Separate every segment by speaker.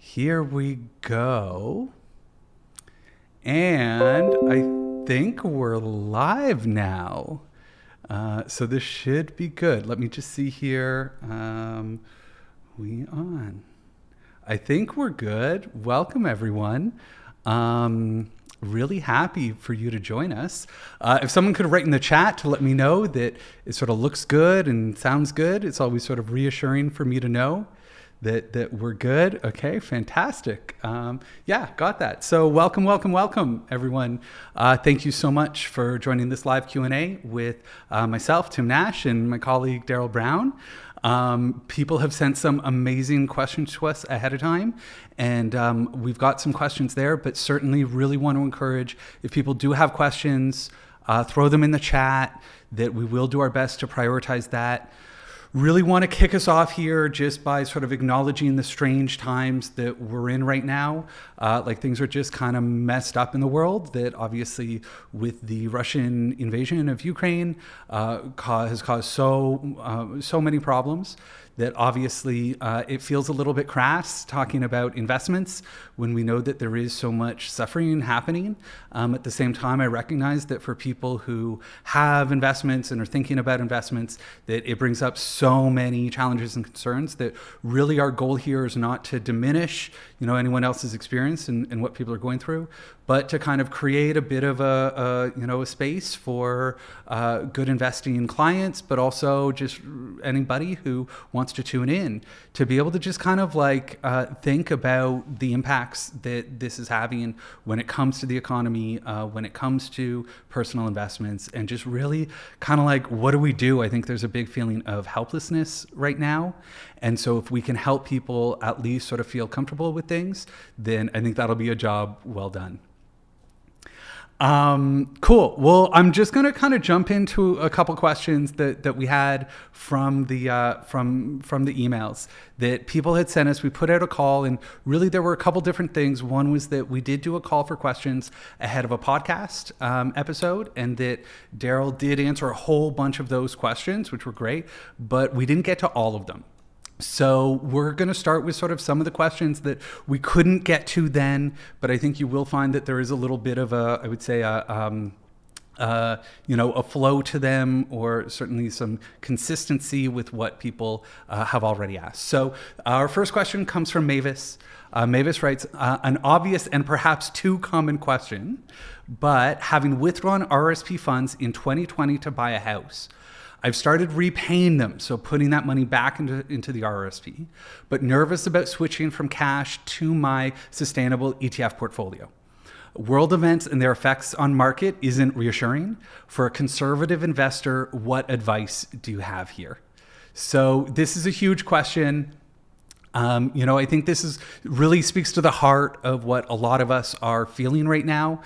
Speaker 1: Here we go. And I think we're live now. So this should be good. Let me just see here. We on. I think we're good. Welcome, everyone. Really happy for you to join us. If someone could write in the chat to let me know that it sort of looks good and sounds good, it's always sort of reassuring for me to know that we're good. Okay, fantastic. Yeah, got that. So welcome, everyone. Thank you so much for joining this live Q&A with myself, Tim Nash, and my colleague, Darryl Brown. People have sent some amazing questions to us ahead of time, and we've got some questions there, but certainly really want to encourage, if people do have questions, throw them in the chat, that we will do our best to prioritize that. Really want to kick us off here just by sort of acknowledging the strange times that we're in right now. Like things are just kind of messed up in the world, that obviously with the Russian invasion of Ukraine has caused so many problems that obviously it feels a little bit crass talking about investments when we know that there is so much suffering happening. At the same time, I recognize that for people who have investments and are thinking about investments, that it brings up so many challenges and concerns that really our goal here is not to diminish, anyone else's experience and what people are going through, but to kind of create a bit of a space for good investing clients, but also just anybody who wants to tune in to be able to just kind of think about the impacts that this is having when it comes to the economy, when it comes to personal investments, and just really kind of what do we do? I think there's a big feeling of helplessness right now. And so if we can help people at least sort of feel comfortable with things, then I think that'll be a job well done. Cool. Well, I'm just going to kind of jump into a couple questions that we had from the emails that people had sent us. We put out a call, and really there were a couple different things. One was that we did do a call for questions ahead of a podcast episode, and that Darryl did answer a whole bunch of those questions, which were great, but we didn't get to all of them. So we're going to start with sort of some of the questions that we couldn't get to then, but I think you will find that there is a little bit of a flow to them, or certainly some consistency with what people have already asked. So our first question comes from Mavis. Mavis writes, an obvious and perhaps too common question, but having withdrawn RRSP funds in 2020 to buy a house, I've started repaying them, so putting that money back into the RRSP, but nervous about switching from cash to my sustainable ETF portfolio. World events and their effects on market isn't reassuring. For a conservative investor, what advice do you have here? So this is a huge question. I think this really speaks to the heart of what a lot of us are feeling right now.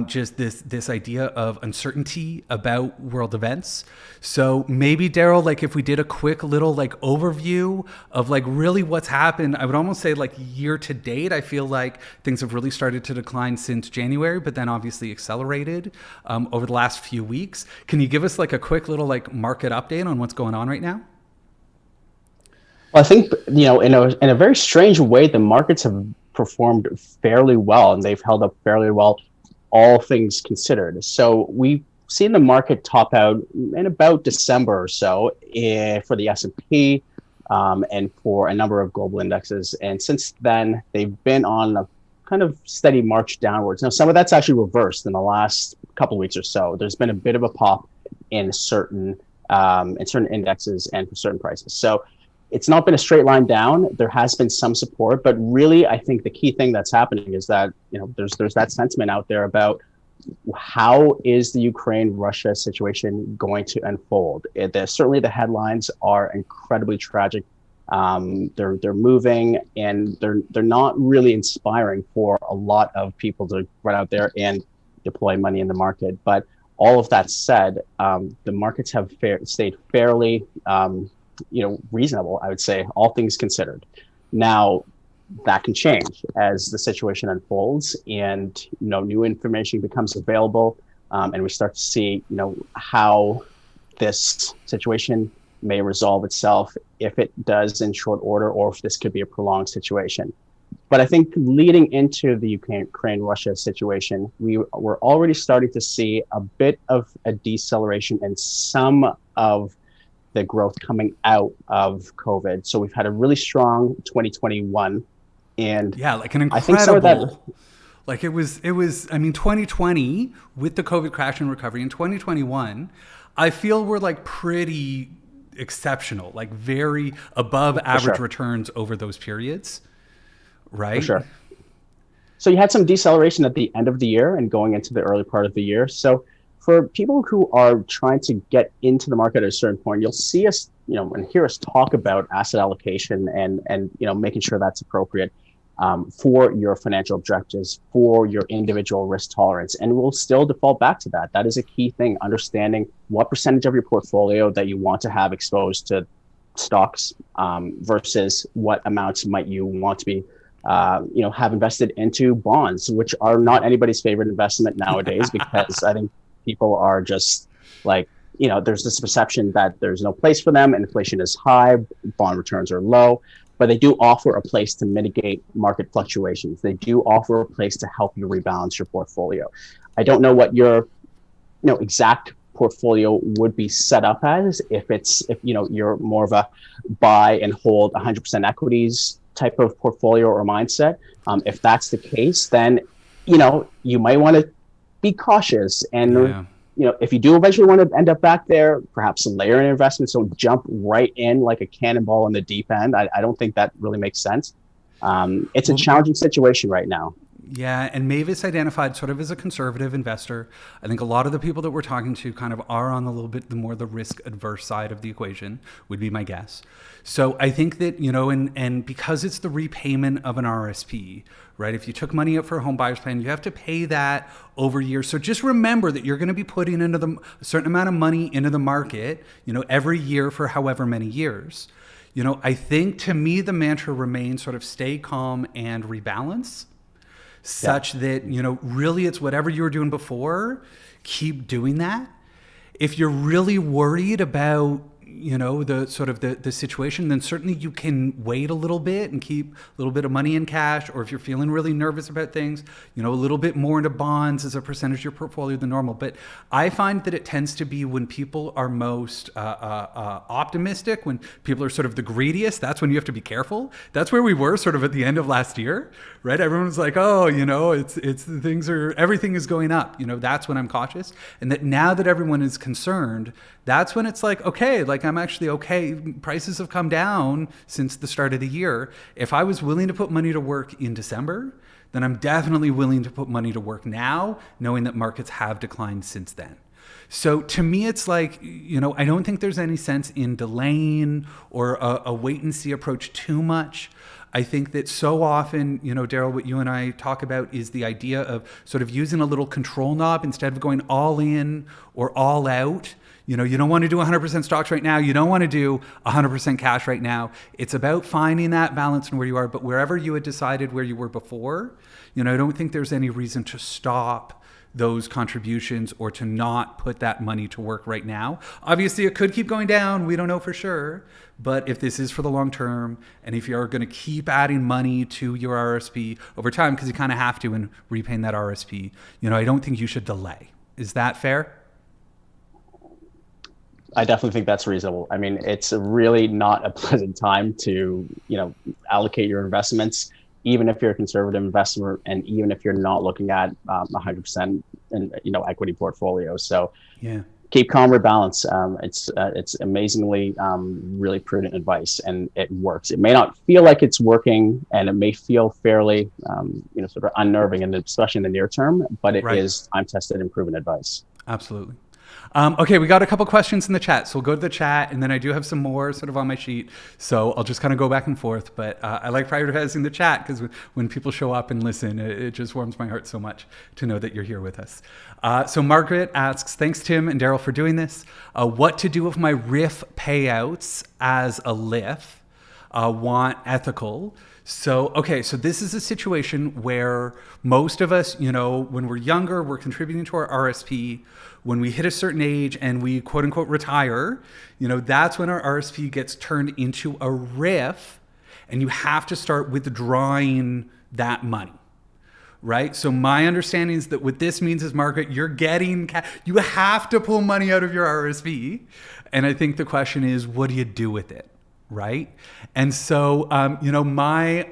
Speaker 1: Just this idea of uncertainty about world events. So maybe Darryl, if we did a quick little overview of really what's happened, I would almost say year to date, I feel like things have really started to decline since January, but then obviously accelerated over the last few weeks. Can you give us a quick little market update on what's going on right now?
Speaker 2: Well, I think, in a very strange way, the markets have performed fairly well, and they've held up fairly well, all things considered. So we've seen the market top out in about December or so for the S&P and for a number of global indexes. And since then, they've been on a kind of steady march downwards. Now, some of that's actually reversed in the last couple of weeks or so. There's been a bit of a pop in certain indexes and for certain prices. So it's not been a straight line down. There has been some support, but really, I think the key thing that's happening is that there's that sentiment out there about how is the Ukraine-Russia situation going to unfold. Certainly, the headlines are incredibly tragic. They're moving, and they're not really inspiring for a lot of people to run out there and deploy money in the market. But all of that said, the markets have stayed fairly reasonable, I would say, all things considered. Now, that can change as the situation unfolds and new information becomes available, and we start to see how this situation may resolve itself, if it does in short order, or if this could be a prolonged situation. But I think leading into the Ukraine-Russia situation, we were already starting to see a bit of a deceleration in some of the growth coming out of COVID. So we've had a really strong 2021, and
Speaker 1: Yeah, like an
Speaker 2: I think some of that,
Speaker 1: incredible, like I mean, 2020 with the COVID crash and recovery, in 2021, I feel we're like pretty exceptional, like very above
Speaker 2: for
Speaker 1: average
Speaker 2: sure,
Speaker 1: returns over those periods,
Speaker 2: for
Speaker 1: right?
Speaker 2: sure. So you had some deceleration at the end of the year and going into the early part of the year. So for people who are trying to get into the market at a certain point, you'll see us, and hear us talk about asset allocation and making sure that's appropriate for your financial objectives, for your individual risk tolerance. And we'll still default back to that. That is a key thing, understanding what percentage of your portfolio that you want to have exposed to stocks versus what amounts might you want to be have invested into bonds, which are not anybody's favorite investment nowadays, because I think people are just like, there's this perception that there's no place for them. Inflation is high, bond returns are low, but they do offer a place to mitigate market fluctuations. They do offer a place to help you rebalance your portfolio. I don't know what your exact portfolio would be set up as, if you're more of a buy and hold 100% equities type of portfolio or mindset. If that's the case, then you might want to be cautious, and if you do eventually want to end up back there, perhaps layer in investments. Don't jump right in like a cannonball in the deep end. I don't think that really makes sense. It's a challenging situation right now.
Speaker 1: Yeah, and Mavis identified sort of as a conservative investor. I think a lot of the people that we're talking to kind of are on a little bit the risk adverse side of the equation, would be my guess. So I think that, and because it's the repayment of an RSP, right? If you took money out for a home buyer's plan, you have to pay that over years. So just remember that you're going to be putting into a certain amount of money into the market, every year for however many years. I think, to me, the mantra remains sort of stay calm and rebalance, such that, really it's whatever you were doing before, keep doing that. If you're really worried about, the sort of the situation, then certainly you can wait a little bit and keep a little bit of money in cash. Or if you're feeling really nervous about things, a little bit more into bonds as a percentage of your portfolio than normal. But I find that it tends to be when people are most optimistic, when people are sort of the greediest, that's when you have to be careful. That's where we were sort of at the end of last year, right? Everyone was like, oh, everything is going up. That's when I'm cautious. And that now that everyone is concerned, that's when it's like, okay, like I'm actually okay. Prices have come down since the start of the year. If I was willing to put money to work in December, then I'm definitely willing to put money to work now, knowing that markets have declined since then. So to me, it's like, I don't think there's any sense in delaying or a wait and see approach too much. I think that so often, Darryl, what you and I talk about is the idea of sort of using a little control knob instead of going all in or all out. You don't want to do 100% stocks right now. You don't want to do 100% cash right now. It's about finding that balance in where you are. But wherever you had decided where you were before, I don't think there's any reason to stop those contributions or to not put that money to work right now. Obviously, it could keep going down. We don't know for sure. But if this is for the long term, and if you're going to keep adding money to your RSP over time, because you kind of have to in repaying that RSP, I don't think you should delay. Is that fair?
Speaker 2: I definitely think that's reasonable. I mean, it's really not a pleasant time to, allocate your investments, even if you're a conservative investor, and even if you're not looking at 100% in, equity portfolio. So keep calm, rebalance. It's amazingly really prudent advice, and it works. It may not feel like it's working, and it may feel fairly, sort of unnerving, and especially in the near term, but it is time-tested and proven advice.
Speaker 1: Absolutely. Okay, we got a couple questions in the chat, so we'll go to the chat, and then I do have some more sort of on my sheet, so I'll just kind of go back and forth. But I like prioritizing the chat, because when people show up and listen, it just warms my heart so much to know that you're here with us. So Margaret asks, thanks Tim and Darryl for doing this. What to do with my RRIF payouts as a LIF? Want ethical. So this is a situation where most of us, when we're younger, we're contributing to our RSP. When we hit a certain age and we quote unquote retire, that's when our RSP gets turned into a RRIF. and you have to start withdrawing that money. Right? So my understanding is that what this means is, Margaret, you're getting, you have to pull money out of your RSP. And I think the question is, what do you do with it? Right? And so, my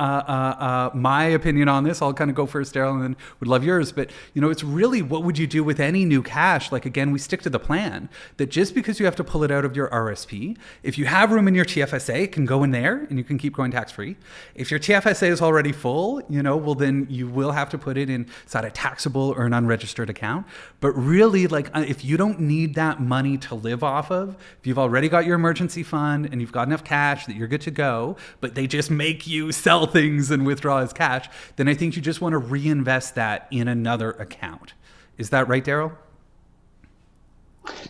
Speaker 1: opinion on this, I'll kind of go first, Darryl, and then would love yours. But, it's really, what would you do with any new cash? Like, again, we stick to the plan that just because you have to pull it out of your RSP, if you have room in your TFSA, it can go in there and you can keep going tax-free. If your TFSA is already full, well, then you will have to put it inside a taxable or an unregistered account. But really, like, if you don't need that money to live off of, if you've already got your emergency fund and you've got enough cash that you're good to go, but they just make you sell things and withdraw as cash, then I think you just want to reinvest that in another account. Is that right, Darryl?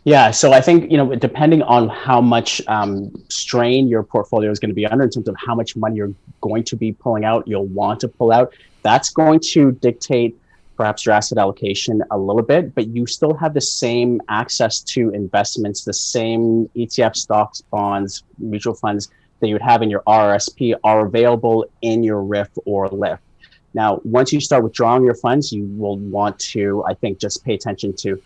Speaker 2: Yeah, so I think, depending on how much strain your portfolio is going to be under in terms of how much money you're going to be pulling out, you'll want to pull out, that's going to dictate perhaps your asset allocation a little bit, but you still have the same access to investments, the same ETF stocks, bonds, mutual funds that you would have in your RRSP are available in your RRIF or LIF. Now, once you start withdrawing your funds, you will want to, I think, just pay attention to,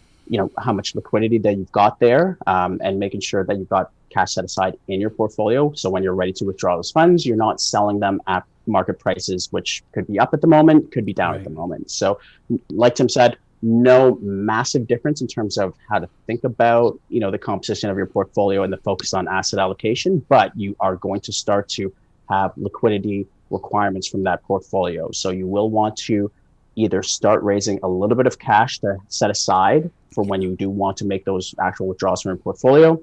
Speaker 2: how much liquidity that you've got there, and making sure that you've got cash set aside in your portfolio. So when you're ready to withdraw those funds, you're not selling them at market prices, which could be up at the moment, could be down at the moment. So like Tim said, no massive difference in terms of how to think about, the composition of your portfolio and the focus on asset allocation, but you are going to start to have liquidity requirements from that portfolio. So you will want to either start raising a little bit of cash to set aside for when you do want to make those actual withdrawals from your portfolio,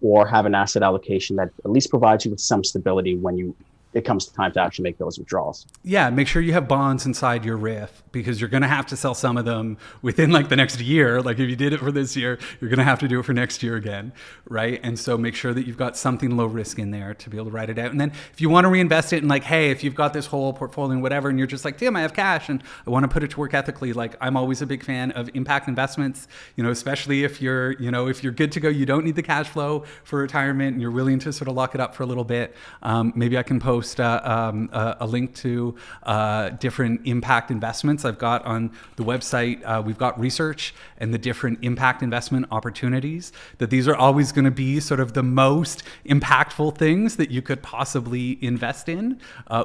Speaker 2: or have an asset allocation that at least provides you with some stability when it comes time to actually make those withdrawals.
Speaker 1: Yeah, make sure you have bonds inside your RRIF, because you're going to have to sell some of them within like the next year. Like if you did it for this year, you're going to have to do it for next year again, right? And so make sure that you've got something low risk in there to be able to write it out. And then if you want to reinvest it, and like, hey, if you've got this whole portfolio and whatever, and you're just like, Tim, I have cash and I want to put it to work ethically. Like I'm always a big fan of impact investments, especially if you're good to go, you don't need the cash flow for retirement and you're willing to sort of lock it up for a little bit. Maybe I can post a link to different impact investments I've got on the website. We've got research and the different impact investment opportunities, that these are always going to be sort of the most impactful things that you could possibly invest in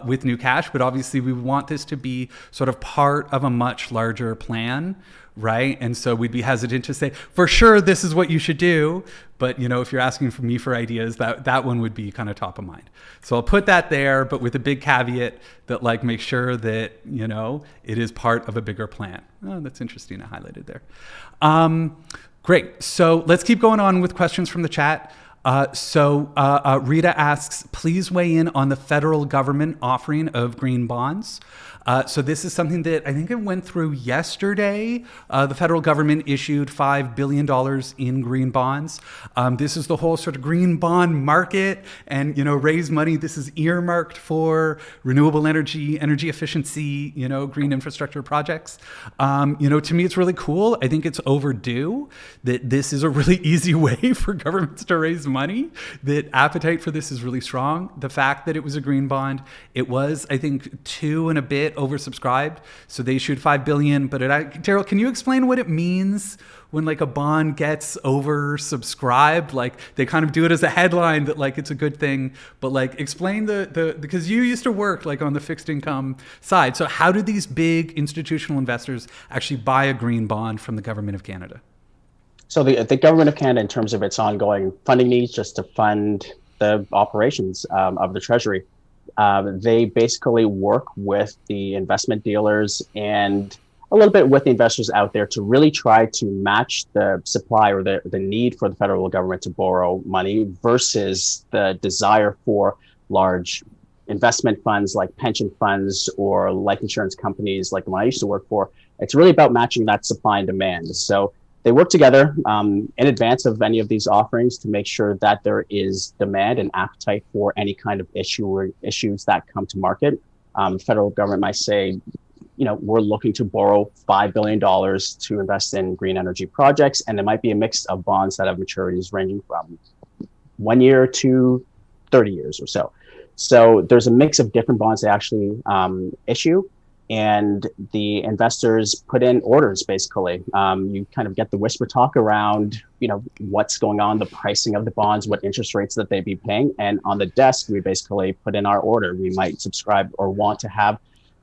Speaker 1: with new cash. But obviously we want this to be sort of part of a much larger plan, right? And so we'd be hesitant to say, for sure, this is what you should do. But, if you're asking for me for ideas, that one would be kind of top of mind. So I'll put that there, but with a big caveat that like, make sure that, it is part of a bigger plan. Oh, that's interesting. I highlighted there. Great. So let's keep going on with questions from the chat. Rita asks, please weigh in on the federal government offering of green bonds. So this is something that I think it went through yesterday. The federal government issued $5 billion in green bonds. This is the whole sort of green bond market and, raise money. This is earmarked for renewable energy efficiency, green infrastructure projects. To me, it's really cool. I think it's overdue that this is a really easy way for governments to raise money, that appetite for this is really strong. The fact that it was a green bond, it was, I think, 2 and a bit oversubscribed. So they issued $5 billion. But Darryl, can you explain what it means when like a bond gets oversubscribed? Like they kind of do it as a headline that like it's a good thing, but like explain because you used to work like on the fixed income side. So how do these big institutional investors actually buy a green bond from the government of Canada?
Speaker 2: So the government of Canada, in terms of its ongoing funding needs, just to fund the operations of the Treasury, they basically work with the investment dealers and a little bit with the investors out there to really try to match the supply or the need for the federal government to borrow money versus the desire for large investment funds like pension funds or life insurance companies like the one I used to work for. It's really about matching that supply and demand. So they work together in advance of any of these offerings to make sure that there is demand and appetite for any kind of issue or issues that come to market. The federal government might say, we're looking to borrow $5 billion to invest in green energy projects, and there might be a mix of bonds that have maturities ranging from 1 year to 30 years or so. So there's a mix of different bonds they actually issue, and the investors put in orders. Basically, you kind of get the whisper talk around, what's going on, the pricing of the bonds, what interest rates that they'd be paying, and on the desk we basically put in our order. We might subscribe or want to have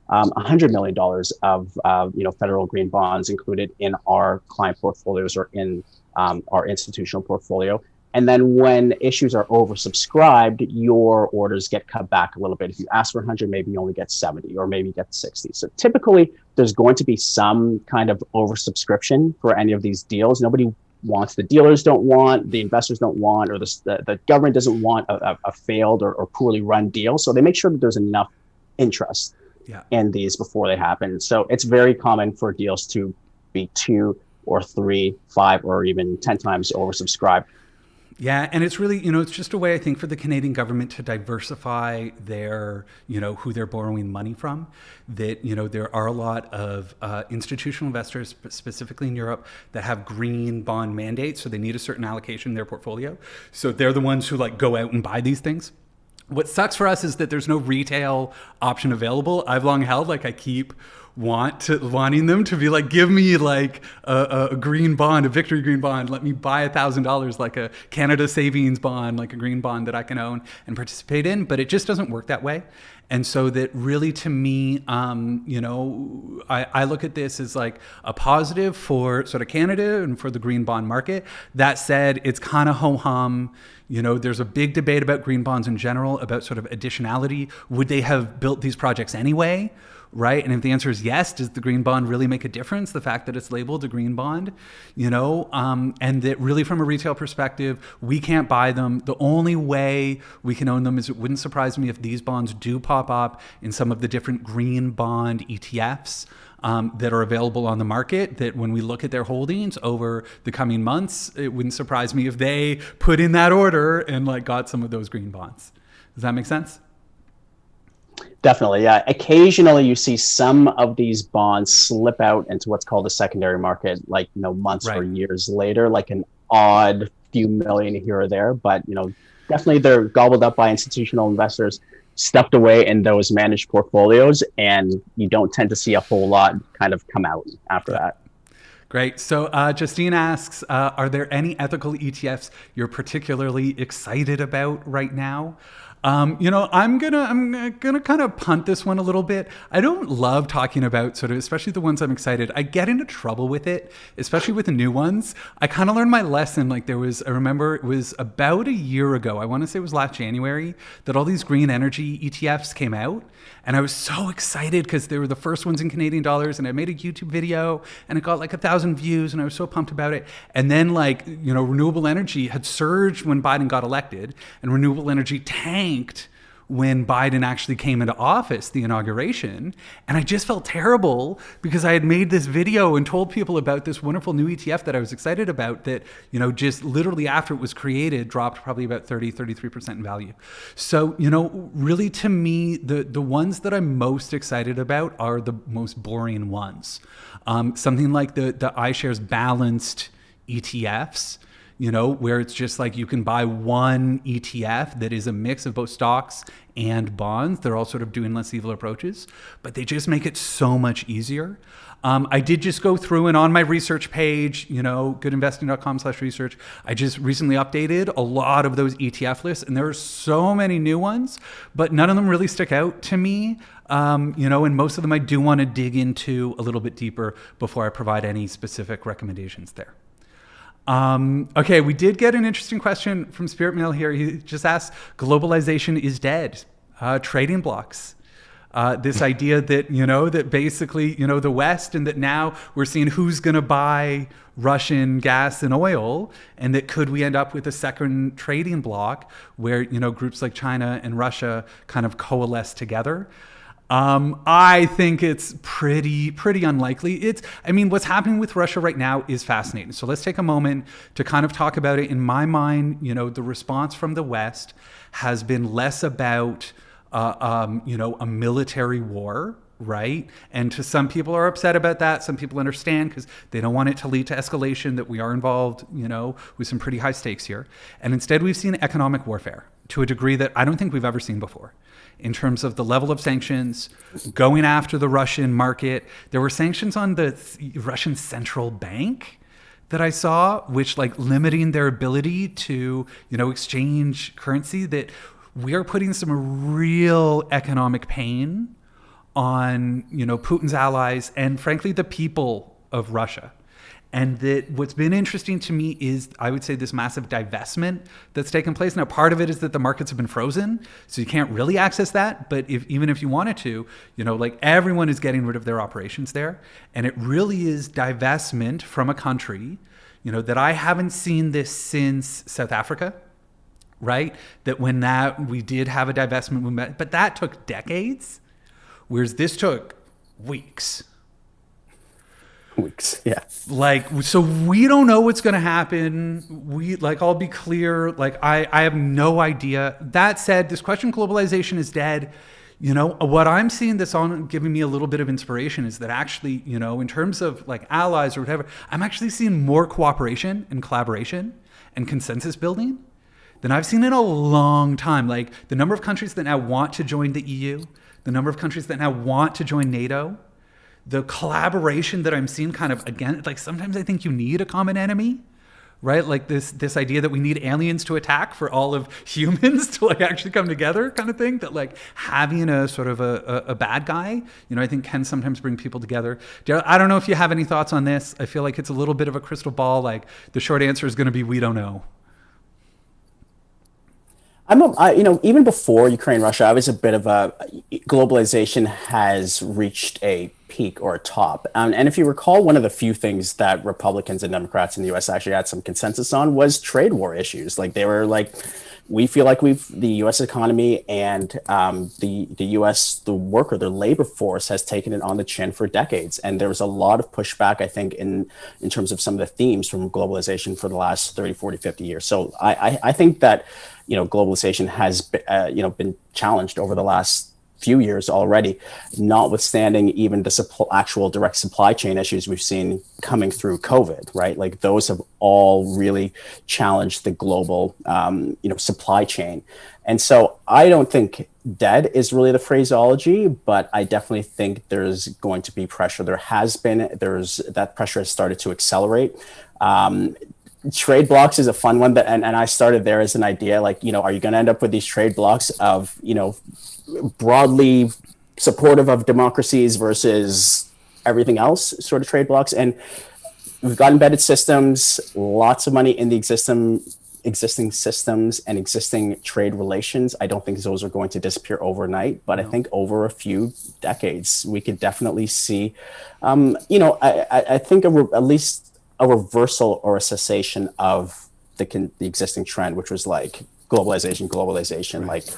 Speaker 2: $100 million of federal green bonds included in our client portfolios or in our institutional portfolio. And then when issues are oversubscribed, your orders get cut back a little bit. If you ask for 100, maybe you only get 70 or maybe you get 60. So typically there's going to be some kind of oversubscription for any of these deals. Nobody wants, the dealers don't want, the investors don't want, or the government doesn't want a failed or poorly run deal. So they make sure that there's enough interest in these before they happen. So it's very common for deals to be 2 or 3, 5, or even 10 times oversubscribed.
Speaker 1: Yeah, and it's really, it's just a way, I think, for the Canadian government to diversify their, who they're borrowing money from. That, there are a lot of institutional investors, specifically in Europe, that have green bond mandates, so they need a certain allocation in their portfolio. So they're the ones who go out and buy these things. What sucks for us is that there's no retail option available. I've long held, I keep wanting them to be give me a green bond, a victory green bond. Let me buy $1,000, like a Canada savings bond, like a green bond that I can own and participate in. But it just doesn't work that way. And so that really, to me, I look at this as a positive for sort of Canada and for the green bond market. That said, it's kind of ho-hum. There's a big debate about green bonds in general, about sort of additionality. Would they have built these projects anyway? Right? And if the answer is yes, does the green bond really make a difference? The fact that it's labeled a green bond, and that really from a retail perspective, we can't buy them. The only way we can own them is, it wouldn't surprise me if these bonds do pop up in some of the different green bond ETFs that are available on the market, that when we look at their holdings over the coming months, it wouldn't surprise me if they put in that order and got some of those green bonds. Does that make sense?
Speaker 2: Definitely, yeah. Occasionally you see some of these bonds slip out into what's called the secondary market, months or years later, an odd few million here or there. But, definitely they're gobbled up by institutional investors, stuffed away in those managed portfolios, and you don't tend to see a whole lot kind of come out after that.
Speaker 1: Great. So Justine asks, are there any ethical ETFs you're particularly excited about right now? I'm gonna kind of punt this one a little bit. I don't love talking about sort of, especially the ones I'm excited. I get into trouble with it, especially with the new ones. I kind of learned my lesson. I remember it was about a year ago, I want to say it was last January, that all these green energy ETFs came out. And I was so excited because they were the first ones in Canadian dollars, and I made a YouTube video and it got 1,000 views, and I was so pumped about it. And then renewable energy had surged when Biden got elected, and renewable energy tanked when Biden actually came into office, the inauguration. And I just felt terrible because I had made this video and told people about this wonderful new ETF that I was excited about that, just literally after it was created, dropped probably about 33% in value. So, really to me, the ones that I'm most excited about are the most boring ones. Something like the iShares balanced ETFs, where it's just you can buy one ETF that is a mix of both stocks and bonds. They're all sort of doing less evil approaches, but they just make it so much easier. I did just go through, and on my research page, goodinvesting.com/research, I just recently updated a lot of those ETF lists, and there are so many new ones, but none of them really stick out to me. And most of them I do want to dig into a little bit deeper before I provide any specific recommendations there. Okay, we did get an interesting question from Spirit Mail here. He just asked, globalization is dead. Trading blocks. This idea that, that basically, the West, and that now we're seeing who's going to buy Russian gas and oil, and that could we end up with a second trading block where, groups like China and Russia kind of coalesce together. I think it's pretty unlikely. What's happening with Russia right now is fascinating. So let's take a moment to kind of talk about it. In my mind, the response from the West has been less about, a military war, right? And to some people are upset about that. Some people understand because they don't want it to lead to escalation, that we are involved, with some pretty high stakes here. And instead we've seen economic warfare to a degree that I don't think we've ever seen before. in terms of the level of sanctions, going after the Russian market. There were sanctions on the Russian central bank that I saw, which like limiting their ability to, exchange currency, that we are putting some real economic pain on, Putin's allies and frankly, the people of Russia. And that what's been interesting to me is, I would say, this massive divestment that's taken place. Now, part of it is that the markets have been frozen, so you can't really access that. But even if you wanted to, like everyone is getting rid of their operations there. And it really is divestment from a country, that I haven't seen this since South Africa, right? That when we did have a divestment movement, but that took decades, whereas this took weeks.
Speaker 2: Yeah.
Speaker 1: So we don't know what's going to happen. I'll be clear. I have no idea. That said, this question, globalization is dead. What I'm seeing that's on giving me a little bit of inspiration is that actually, in terms of like allies or whatever, I'm actually seeing more cooperation and collaboration and consensus building than I've seen in a long time. Like the number of countries that now want to join the EU, the number of countries that now want to join NATO, the collaboration that I'm seeing kind of, again, like sometimes I think you need a common enemy, right? Like this idea that we need aliens to attack for all of humans to like actually come together kind of thing, that like having a sort of a bad guy, I think can sometimes bring people together. Darryl, I don't know if you have any thoughts on this. I feel like it's a little bit of a crystal ball. Like the short answer is going to be, we don't know.
Speaker 2: Even before Ukraine, Russia, I was a bit of globalization has reached a peak or a top. And if you recall, one of the few things that Republicans and Democrats in the U.S. actually had some consensus on was trade war issues. Like they were like, we feel like the U.S. economy and the U.S., the labor force has taken it on the chin for decades. And there was a lot of pushback, I think, in terms of some of the themes from globalization for the last 30, 40, 50 years. So I think that, globalization has, been challenged over the last few years already, notwithstanding even the actual direct supply chain issues we've seen coming through COVID, right? Like those have all really challenged the global, supply chain. And so I don't think dead is really the phraseology, but I definitely think there's going to be pressure. That pressure has started to accelerate. Trade blocks is a fun one, and I started there as an idea, like, are you going to end up with these trade blocks of, broadly supportive of democracies versus everything else sort of trade blocks? And we've got embedded systems, lots of money in the existing systems and existing trade relations. I don't think those are going to disappear overnight, but no. I think over a few decades, we could definitely see, I think at least a reversal or a cessation of the existing trend, which was like globalization, right.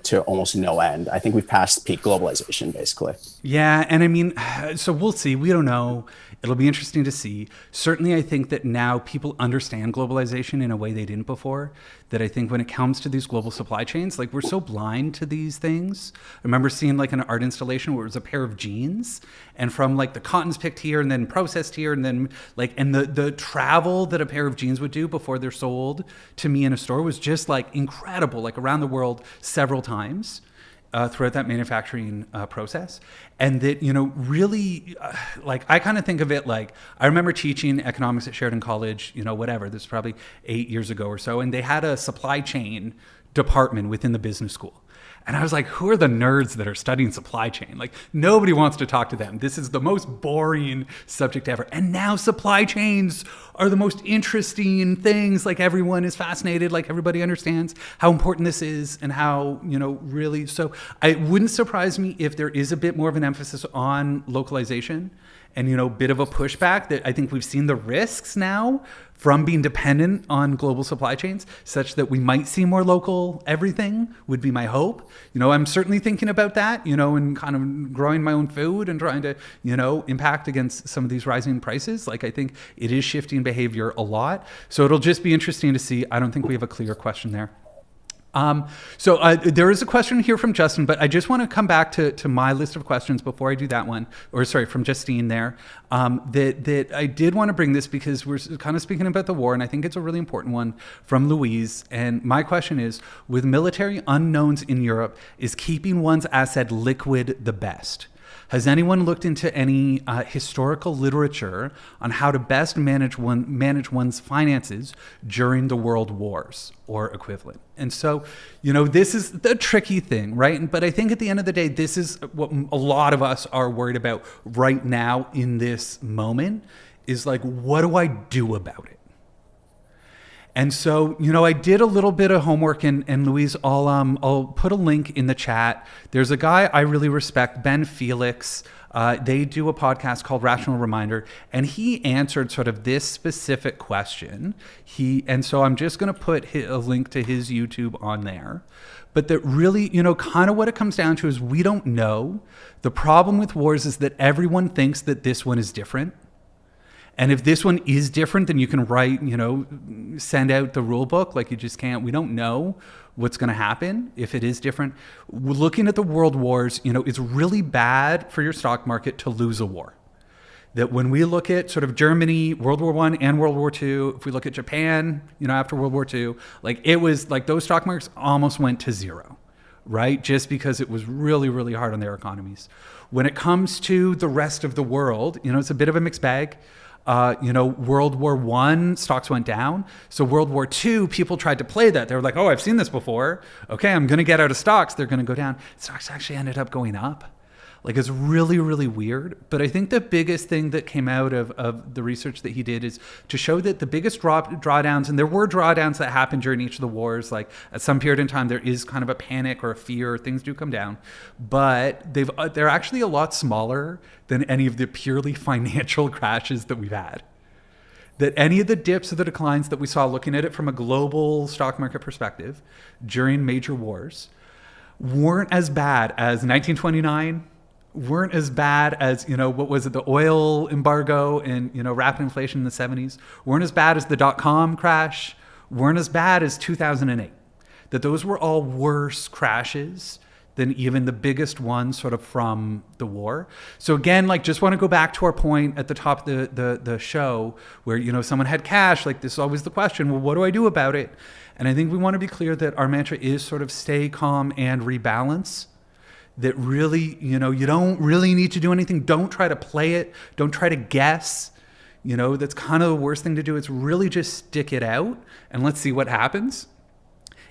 Speaker 2: To almost no end. I think we've passed peak globalization, basically.
Speaker 1: Yeah, and I mean, so we'll see. We don't know. It'll be interesting to see. Certainly, I think that now people understand globalization in a way they didn't before. That I think when it comes to these global supply chains, like we're so blind to these things. I remember seeing like an art installation where it was a pair of jeans, and from like the cotton's picked here and then processed here, and then like, and the travel that a pair of jeans would do before they're sold to me in a store was just like incredible, like around the world several times. Throughout that manufacturing process. And that, really, like I kind of think of it like, I remember teaching economics at Sheridan College, whatever, this was probably 8 years ago or so. And they had a supply chain department within the business school. And I was like, who are the nerds that are studying supply chain? Like nobody wants to talk to them. This is the most boring subject ever. And now supply chains are the most interesting things. Like everyone is fascinated, like everybody understands how important this is and how, really. So it wouldn't surprise me if there is a bit more of an emphasis on localization and, bit of a pushback. That I think we've seen the risks now from being dependent on global supply chains, such that we might see more local everything, would be my hope. I'm certainly thinking about that, and kind of growing my own food and trying to, impact against some of these rising prices. Like I think it is shifting behavior a lot. So it'll just be interesting to see. I don't think we have a clear question there. So there is a question here from Justin, but I just want to come back to my list of questions before I do that one, or sorry, from Justine there. That I did want to bring this because we're kind of speaking about the war, and I think it's a really important one from Louise. And my question is, with military unknowns in Europe, is keeping one's asset liquid the best? Has anyone looked into any historical literature on how to best manage one's finances during the world wars or equivalent? And so, this is the tricky thing, right? But I think at the end of the day, this is what a lot of us are worried about right now in this moment is like, what do I do about it? And so, I did a little bit of homework, and Louise, I'll put a link in the chat. There's a guy I really respect, Ben Felix. They do a podcast called Rational Reminder, and he answered sort of this specific question. And so I'm just going to put a link to his YouTube on there. But that really, kind of what it comes down to is we don't know. The problem with wars is that everyone thinks that this one is different. And if this one is different, then you can write, send out the rule book. Like, you just can't. We don't know what's going to happen if it is different. Looking at the world wars, it's really bad for your stock market to lose a war. That when we look at sort of Germany, World War I and World War II, if we look at Japan, after World War II, like it was like those stock markets almost went to zero, right? Just because it was really, really hard on their economies. When it comes to the rest of the world, it's a bit of a mixed bag. World War I, stocks went down. So World War II, people tried to play that. They were like, oh, I've seen this before. Okay, I'm going to get out of stocks. They're going to go down. Stocks actually ended up going up. Like, it's really, really weird. But I think the biggest thing that came out of the research that he did is to show that the biggest drawdowns, and there were drawdowns that happened during each of the wars, like at some period in time, there is kind of a panic or a fear, things do come down. But they're actually a lot smaller than any of the purely financial crashes that we've had. That any of the dips or the declines that we saw, looking at it from a global stock market perspective during major wars, weren't as bad as 1929, weren't as bad as, what was it, the oil embargo and, rapid inflation in the 70s, weren't as bad as the dot-com crash, weren't as bad as 2008. That those were all worse crashes than even the biggest ones sort of from the war. So again, like, just want to go back to our point at the top of the show where, someone had cash. Like, this is always the question, well, what do I do about it? And I think we want to be clear that our mantra is sort of stay calm and rebalance. That really, you don't really need to do anything. Don't try to play it. Don't try to guess. That's kind of the worst thing to do. It's really just stick it out and let's see what happens.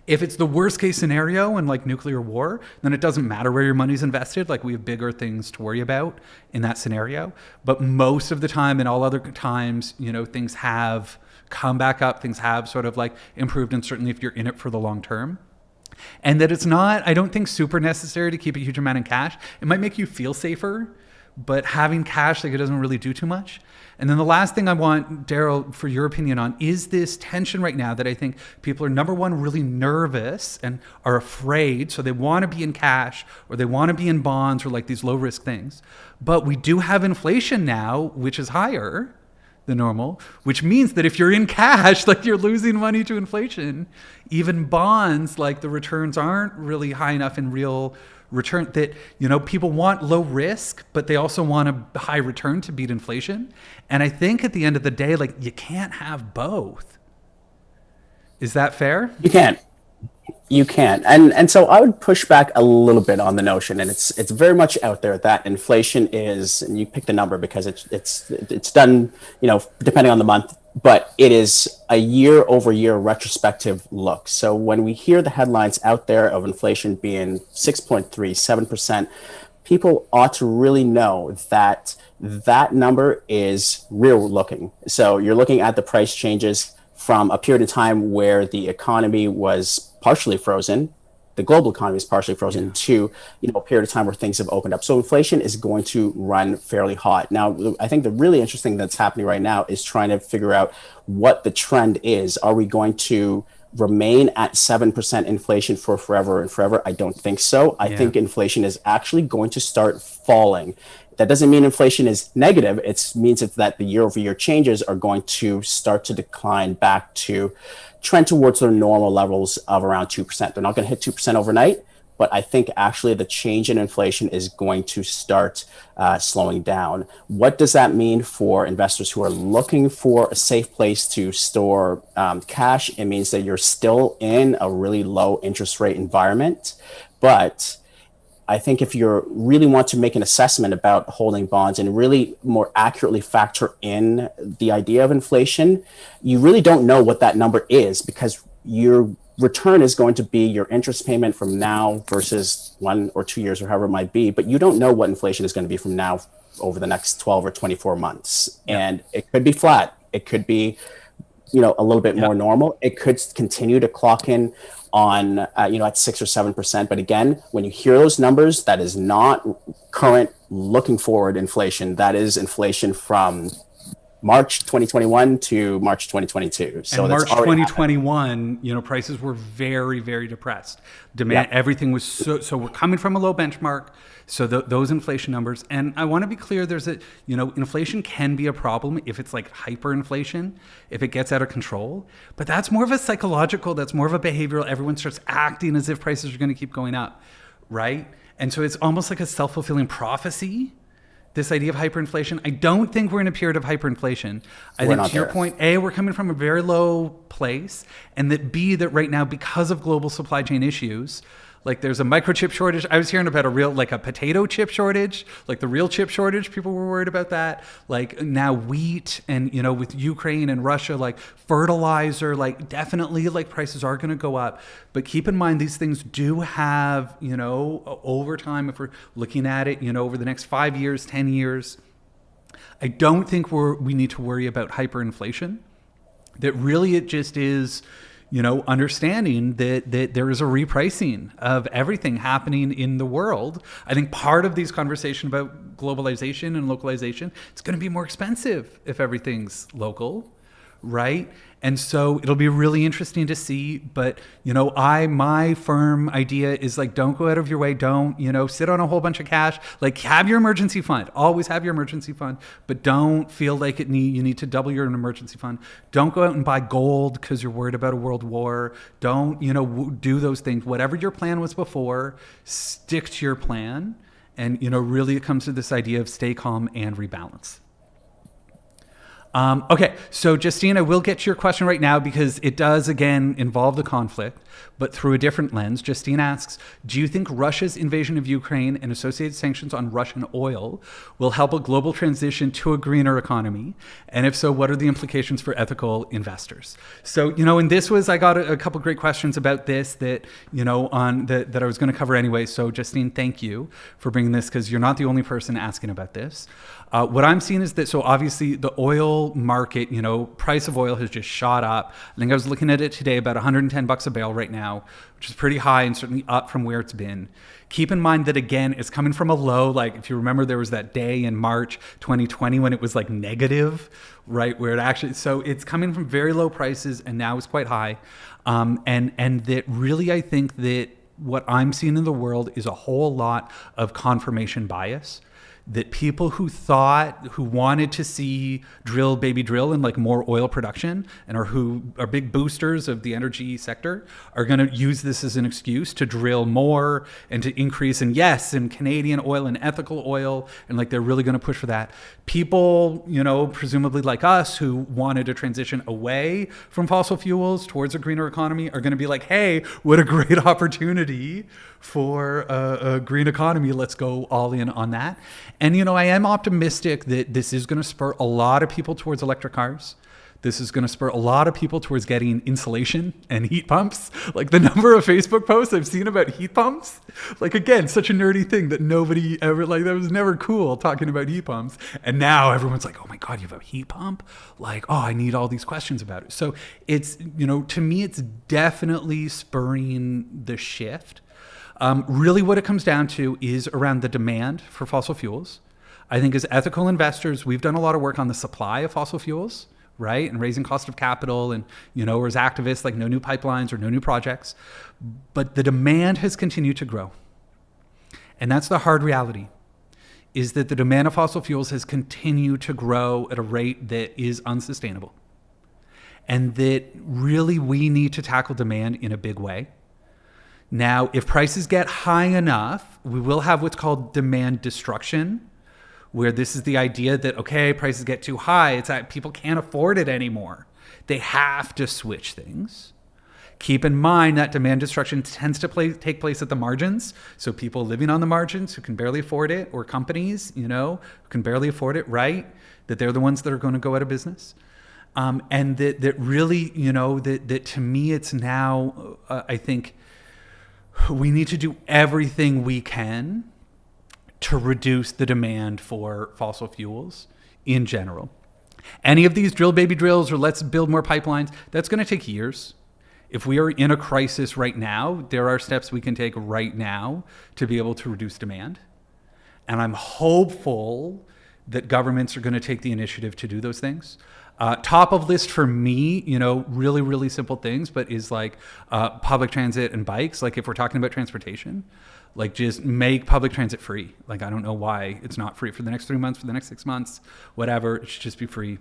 Speaker 1: If it's the worst case scenario and like nuclear war, then it doesn't matter where your money's invested. Like, we have bigger things to worry about in that scenario. But most of the time and all other times, things have come back up. Things have sort of like improved. And certainly if you're in it for the long term. And that it's not, I don't think, super necessary to keep a huge amount in cash. It might make you feel safer, but having cash, like, it doesn't really do too much. And then the last thing I want, Darryl, for your opinion on, is this tension right now that I think people are, number one, really nervous and are afraid. So they want to be in cash or they want to be in bonds or like these low risk things. But we do have inflation now, which is higher than normal, which means that if you're in cash, like, you're losing money to inflation. Even bonds, like, the returns aren't really high enough in real return. That, people want low risk, but they also want a high return to beat inflation. And I think at the end of the day, like, you can't have both. Is that fair?
Speaker 2: You can't. You can. And so I would push back a little bit on the notion, and it's very much out there that inflation is, and you pick the number because it's done, depending on the month, but it is a year over year retrospective look. So when we hear the headlines out there of inflation being 6.37%, people ought to really know that that number is real looking. So you're looking at the price changes from a period of time where the economy was partially frozen, the global economy is partially frozen, to a period of time where things have opened up. So inflation is going to run fairly hot. Now, I think the really interesting that's happening right now is trying to figure out what the trend is. Are we going to remain at 7% inflation for forever and forever? I don't think so. I think inflation is actually going to start falling. That doesn't mean inflation is negative. It means that the year over year changes are going to start to decline back to trend towards their normal levels of around 2%. They're not going to hit 2% overnight, but I think actually the change in inflation is going to start slowing down. What does that mean for investors who are looking for a safe place to store cash? It means that you're still in a really low interest rate environment, but I think if you really want to make an assessment about holding bonds and really more accurately factor in the idea of inflation, you really don't know what that number is, because your return is going to be your interest payment from now versus 1 or 2 years or however it might be. But you don't know what inflation is going to be from now over the next 12 or 24 months. And it could be flat. It could be, a little bit more normal. It could continue to clock in on, at 6 or 7%. But again, when you hear those numbers, that is not current looking forward inflation. That is inflation from March 2021 to March 2022. So
Speaker 1: and
Speaker 2: that's
Speaker 1: March 2021, prices were very, very depressed. Demand, everything was so we're coming from a low benchmark. So those inflation numbers, and I want to be clear, inflation can be a problem if it's like hyperinflation, if it gets out of control, but that's more of a psychological, that's more of a behavioral, everyone starts acting as if prices are going to keep going up, right? And so it's almost like a self-fulfilling prophecy, this idea of hyperinflation. I don't think we're in a period of hyperinflation. I think to your point, A, we're coming from a very low place, and that B, that right now, because of global supply chain issues, like there's a microchip shortage. I was hearing about a potato chip shortage, like the real chip shortage. People were worried about that. Like now wheat and, with Ukraine and Russia, like fertilizer, like definitely like prices are going to go up. But keep in mind, these things do have, over time, if we're looking at it, over the next 5 years, 10 years, I don't think we need to worry about hyperinflation. That really it just is, understanding that there is a repricing of everything happening in the world. I think part of these conversations about globalization and localization, it's going to be more expensive if everything's local, right? And so it'll be really interesting to see. But, my firm idea is like, don't go out of your way. Don't, sit on a whole bunch of cash. Like have your emergency fund. Always have your emergency fund. But don't feel like you need to double your emergency fund. Don't go out and buy gold because you're worried about a world war. Don't, do those things. Whatever your plan was before, stick to your plan. And, really it comes to this idea of stay calm and rebalance. Okay, so Justine, I will get to your question right now because it does, again, involve the conflict, but through a different lens. Justine asks, do you think Russia's invasion of Ukraine and associated sanctions on Russian oil will help a global transition to a greener economy? And if so, what are the implications for ethical investors? So, and I got a couple great questions about this that I was going to cover anyway. So Justine, thank you for bringing this because you're not the only person asking about this. What I'm seeing is that, so obviously the oil market, price of oil has just shot up. I think I was looking at it today, about $110 a barrel right now, which is pretty high and certainly up from where it's been. Keep in mind that, again, it's coming from a low. Like if you remember, there was that day in March 2020 when it was like negative, right? Where it actually, so it's coming from very low prices and now it's quite high. And that really, I think that what I'm seeing in the world is a whole lot of confirmation bias. That people who wanted to see drill, baby drill, and like more oil production and who are big boosters of the energy sector are going to use this as an excuse to drill more and to increase in Canadian oil and ethical oil. And like, they're really going to push for that. People, presumably like us who wanted to transition away from fossil fuels towards a greener economy are going to be like, hey, what a great opportunity for a green economy. Let's go all in on that. And, I am optimistic that this is going to spur a lot of people towards electric cars. This is going to spur a lot of people towards getting insulation and heat pumps. Like the number of Facebook posts I've seen about heat pumps, like again, such a nerdy thing that nobody ever, like that was never cool talking about heat pumps. And now everyone's like, oh my God, you have a heat pump? Like, oh, I need all these questions about it. So it's, to me, it's definitely spurring the shift. Really what it comes down to is around the demand for fossil fuels. I think as ethical investors, we've done a lot of work on the supply of fossil fuels, right? And raising cost of capital and, or as activists, like no new pipelines or no new projects. But the demand has continued to grow. And that's the hard reality, is that the demand of fossil fuels has continued to grow at a rate that is unsustainable. And that really we need to tackle demand in a big way. Now, if prices get high enough, we will have what's called demand destruction, where this is the idea that, okay, prices get too high, it's that people can't afford it anymore. They have to switch things. Keep in mind that demand destruction tends to take place at the margins. So people living on the margins who can barely afford it, or companies, who can barely afford it, right? That they're the ones that are going to go out of business. And that really, that to me, it's now, I think we need to do everything we can to reduce the demand for fossil fuels in general. Any of these drill baby drills or let's build more pipelines, that's going to take years. If we are in a crisis right now, there are steps we can take right now to be able to reduce demand. And I'm hopeful that governments are going to take the initiative to do those things. Top of list for me, really, really simple things, but is like public transit and bikes. Like if we're talking about transportation, like just make public transit free. Like I don't know why it's not free for the next 3 months, for the next 6 months, whatever. It should just be free.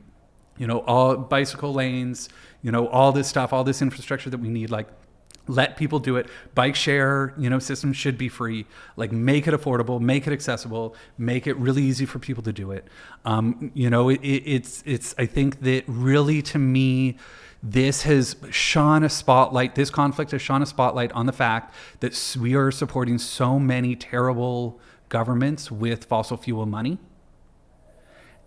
Speaker 1: All bicycle lanes, all this stuff, all this infrastructure that we need, like let people do it. Bike share, systems should be free. Like make it affordable, make it accessible, make it really easy for people to do it. It's I think that really to me, this has shone a spotlight, this conflict has shone a spotlight on the fact that we are supporting so many terrible governments with fossil fuel money.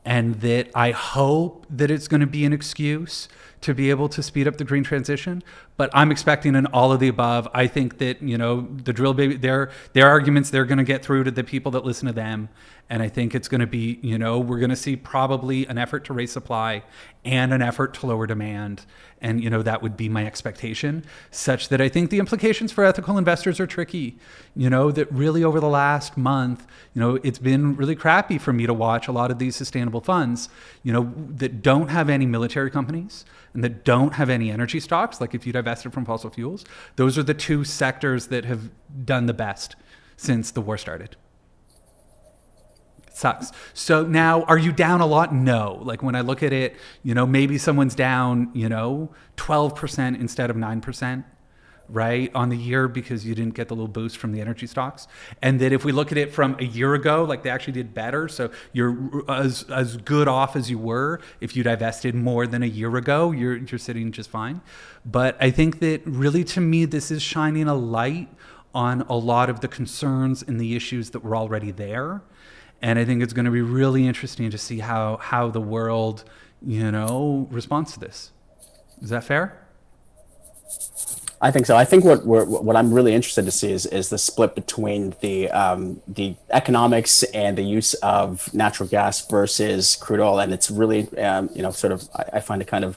Speaker 1: And that I hope that it's going to be an excuse to be able to speed up the green transition. But I'm expecting an all of the above. I think that, the drill baby, their arguments, they're going to get through to the people that listen to them. And I think it's going to be, we're going to see probably an effort to raise supply and an effort to lower demand. And, that would be my expectation, such that I think the implications for ethical investors are tricky. That really over the last month, it's been really crappy for me to watch a lot of these sustainable funds, that don't have any military companies and that don't have any energy stocks. Like if you divested from fossil fuels, those are the two sectors that have done the best since the war started. It sucks. So now, are you down a lot? No. Like when I look at it, maybe someone's down, 12% instead of 9%. Right, on the year because you didn't get the little boost from the energy stocks. And that if we look at it from a year ago, like they actually did better. So you're as good off as you were if you divested more than a year ago. You're sitting just fine. But I think that really to me, this is shining a light on a lot of the concerns and the issues that were already there. And I think it's going to be really interesting to see how the world, responds to this. Is that fair?
Speaker 2: I think so. I think what I'm really interested to see is the split between the economics and the use of natural gas versus crude oil, and it's really I find it kind of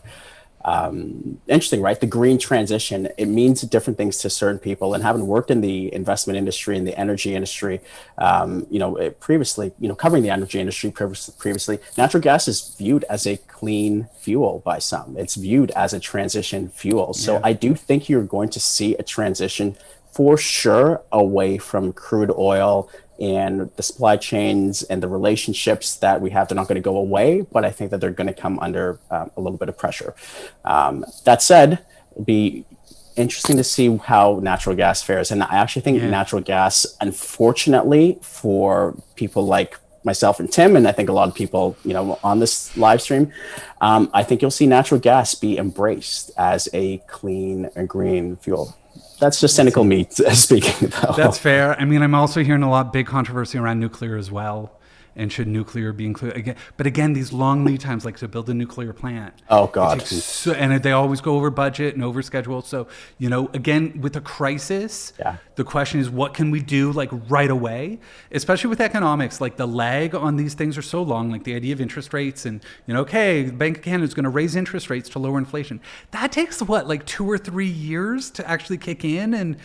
Speaker 2: interesting, right? The green transition, it means different things to certain people. And having worked in the investment industry and the energy industry, previously, covering the energy industry previously, natural gas is viewed as a clean fuel by some. It's viewed as a transition fuel. So yeah. I do think you're going to see a transition for sure away from crude oil, and the supply chains and the relationships that we have, they're not going to go away, but I think that they're going to come under a little bit of pressure. That said, it'll be interesting to see how natural gas fares. And I actually think natural gas, unfortunately, for people like myself and Tim, and I think a lot of people, on this live stream, I think you'll see natural gas be embraced as a clean and green fuel. That's just cynical me speaking, though.
Speaker 1: That's fair. I mean, I'm also hearing a lot big controversy around nuclear as well. And should nuclear be included again? But again, these long lead times, like to build a nuclear plant.
Speaker 2: Oh God!
Speaker 1: And they always go over budget and over schedule. So again, with a crisis, the question is, what can we do like right away? Especially with economics, like the lag on these things are so long. Like the idea of interest rates, and okay, the Bank of Canada is going to raise interest rates to lower inflation. That takes what, like 2 or 3 years to actually kick in, and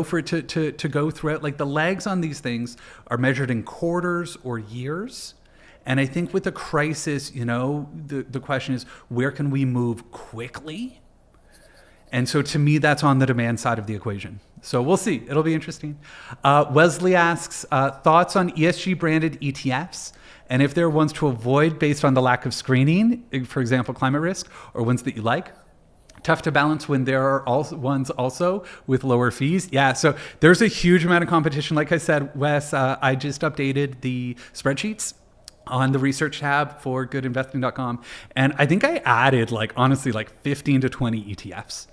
Speaker 1: for it to go through it. Like the lags on these things are measured in quarters or years. And I think with the crisis, the question is, where can we move quickly? And so to me, that's on the demand side of the equation. So we'll see. It'll be interesting. Wesley asks, thoughts on ESG-branded ETFs, and if there are ones to avoid based on the lack of screening, for example, climate risk, or ones that you like. Tough to balance when there are ones also with lower fees. Yeah, so there's a huge amount of competition. Like I said, Wes, I just updated the spreadsheets on the research tab for goodinvesting.com. And I think I added honestly 15 to 20 ETFs.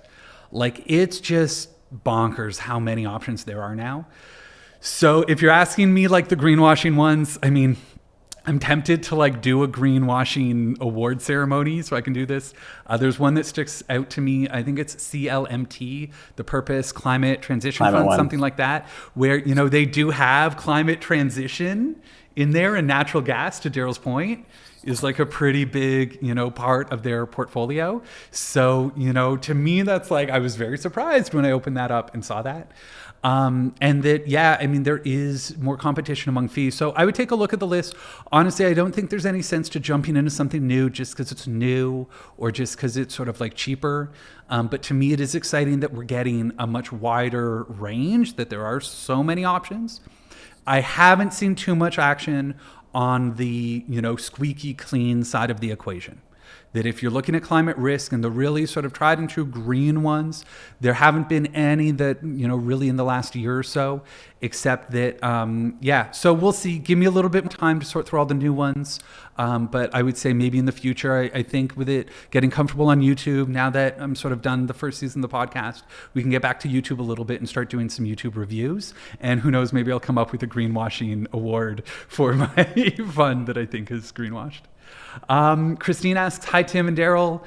Speaker 1: It's just bonkers how many options there are now. So if you're asking me the greenwashing ones, I mean, I'm tempted to do a greenwashing award ceremony so I can do this. There's one that sticks out to me. I think it's CLMT, the Purpose Climate Transition Fund, something like that, where, they do have climate transition in there, and natural gas, to Darryl's point, is a pretty big, part of their portfolio. So, to me, that's I was very surprised when I opened that up and saw that. And that, yeah, I mean, there is more competition among fees. So I would take a look at the list. Honestly, I don't think there's any sense to jumping into something new just because it's new or just because it's sort of cheaper. But to me, it is exciting that we're getting a much wider range, that there are so many options. I haven't seen too much action on the, squeaky clean side of the equation. That if you're looking at climate risk and the really sort of tried and true green ones, there haven't been any that, really in the last year or so, except that, so we'll see. Give me a little bit more time to sort through all the new ones. But I would say maybe in the future, I think with it getting comfortable on YouTube, now that I'm sort of done the first season of the podcast, we can get back to YouTube a little bit and start doing some YouTube reviews. And who knows, maybe I'll come up with a greenwashing award for my fund that I think is greenwashed. Christine asks, hi, Tim and Darryl.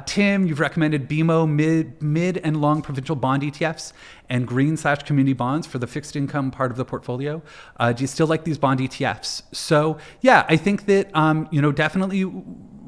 Speaker 1: Tim, you've recommended BMO mid and long provincial bond ETFs and green/community bonds for the fixed income part of the portfolio. Do you still like these bond ETFs? So yeah, I think that, definitely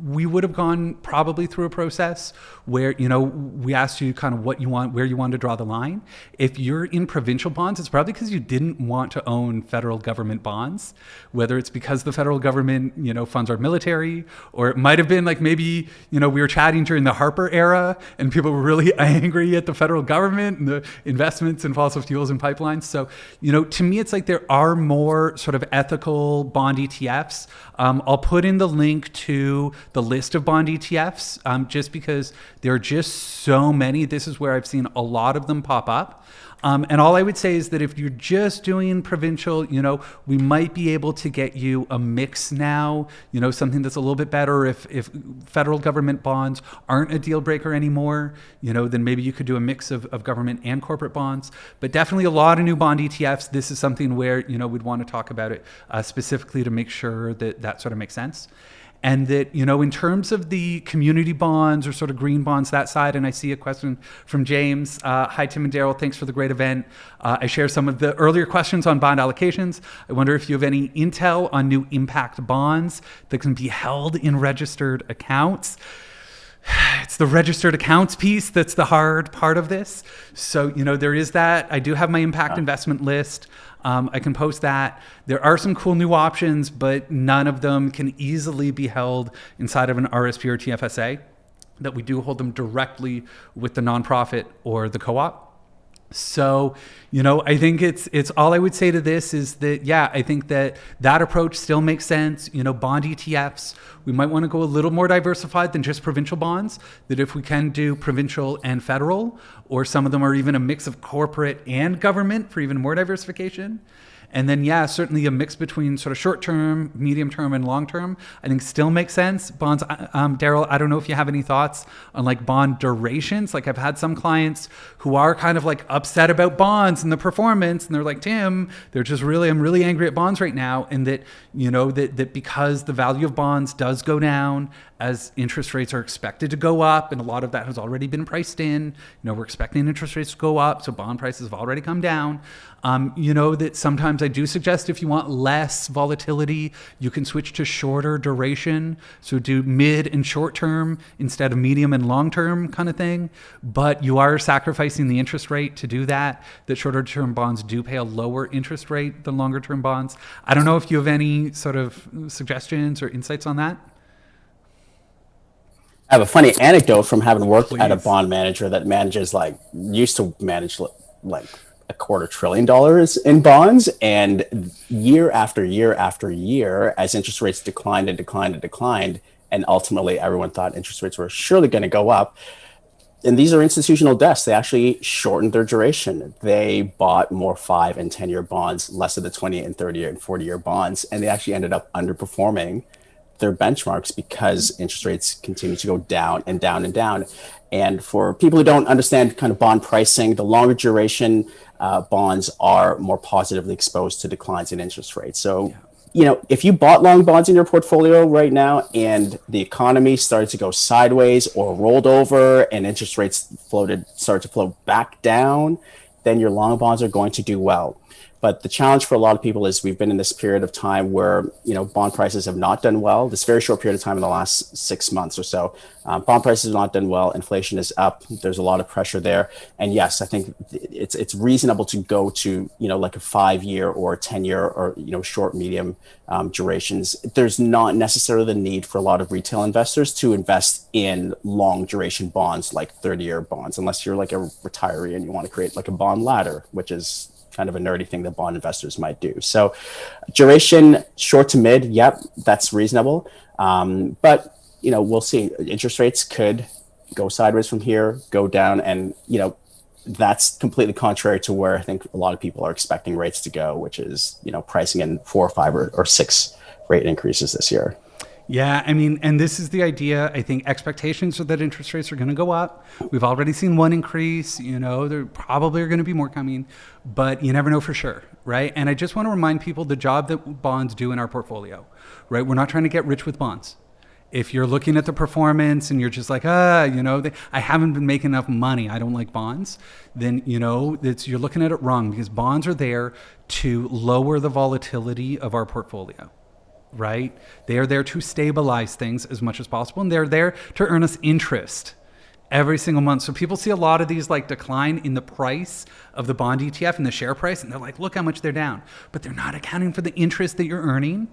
Speaker 1: we would have gone probably through a process where, we asked you kind of what you want, where you want to draw the line. If you're in provincial bonds, it's probably because you didn't want to own federal government bonds, whether it's because the federal government, funds our military, or it might have been maybe, we were chatting during the Harper era and people were really angry at the federal government and the investments in fossil fuels and pipelines. So, to me, it's there are more sort of ethical bond ETFs. I'll put in the link to the list of bond ETFs, just because there are just so many. This is where I've seen a lot of them pop up. And all I would say is that if you're just doing provincial, we might be able to get you a mix now, something that's a little bit better. If federal government bonds aren't a deal breaker anymore, then maybe you could do a mix of government and corporate bonds. But definitely a lot of new bond ETFs. This is something where, we'd want to talk about it specifically to make sure that that sort of makes sense. And that, in terms of the community bonds or sort of green bonds, that side, and I see a question from James. Hi, Tim and Darryl. Thanks for the great event. I share some of the earlier questions on bond allocations. I wonder if you have any intel on new impact bonds that can be held in registered accounts. It's the registered accounts piece that's the hard part of this. So, there is that. I do have my impact investment list. I can post that. There are some cool new options, but none of them can easily be held inside of an RSP or TFSA, that we do hold them directly with the nonprofit or the co-op. So, I think it's all I would say to this is that, yeah, I think that approach still makes sense. Bond ETFs, we might want to go a little more diversified than just provincial bonds, that if we can do provincial and federal, or some of them are even a mix of corporate and government for even more diversification. And then, yeah, certainly a mix between sort of short term, medium term, and long term, I think still makes sense. Bonds, Darryl, I don't know if you have any thoughts on bond durations. I've had some clients who are kind of upset about bonds and the performance, and they're like, Tim, I'm really angry at bonds right now. And that, that because the value of bonds does go down as interest rates are expected to go up, and a lot of that has already been priced in, we're expecting interest rates to go up, so bond prices have already come down. That sometimes sometimes I do suggest if you want less volatility, you can switch to shorter duration. So do mid and short term instead of medium and long term kind of thing. But you are sacrificing the interest rate to do that. That shorter term bonds do pay a lower interest rate than longer term bonds. I don't know if you have any sort of suggestions or insights on that.
Speaker 2: I have a funny anecdote from having worked
Speaker 1: Please.
Speaker 2: at a bond manager that used to manage like $250 billion in bonds. And year after year after year, as interest rates declined and declined and declined, and ultimately everyone thought interest rates were surely going to go up. And these are institutional desks. They actually shortened their duration. They bought more 5 and 10 year bonds, less of the 20 and 30 and 40-year bonds. And they actually ended up underperforming their benchmarks because interest rates continue to go down and down and down. And for people who don't understand kind of bond pricing, the longer duration bonds are more positively exposed to declines in interest rates. So, if you bought long bonds in your portfolio right now and the economy started to go sideways or rolled over and interest rates started to float back down, then your long bonds are going to do well. But the challenge for a lot of people is we've been in this period of time where, bond prices have not done well. This very short period of time in the last 6 months or so, bond prices have not done well. Inflation is up. There's a lot of pressure there. And yes, I think it's reasonable to go to, like a 5-year or 10-year or, short, medium durations. There's not necessarily the need for a lot of retail investors to invest in long duration bonds like 30-year bonds, unless you're like a retiree and you want to create like a bond ladder, which is kind of a nerdy thing that bond investors might do. So duration, short to mid, yep, that's reasonable. But, we'll see. Interest rates could go sideways from here, go down. And, that's completely contrary to where I think a lot of people are expecting rates to go, which is, pricing in 4 or 5 or 6 rate increases this year.
Speaker 1: Yeah, I mean, and this is the idea. I think expectations are that interest rates are going to go up. We've already seen one increase. There probably are going to be more coming, but you never know for sure, right? And I just want to remind people the job that bonds do in our portfolio, right? We're not trying to get rich with bonds. If you're looking at the performance and you're just like, I haven't been making enough money, I don't like bonds, then, you're looking at it wrong, because bonds are there to lower the volatility of our portfolio. Right? They are there to stabilize things as much as possible, and they're there to earn us interest every single month. So people see a lot of these like decline in the price of the bond ETF and the share price, and they're like, look how much they're down. But they're not accounting for the interest that you're earning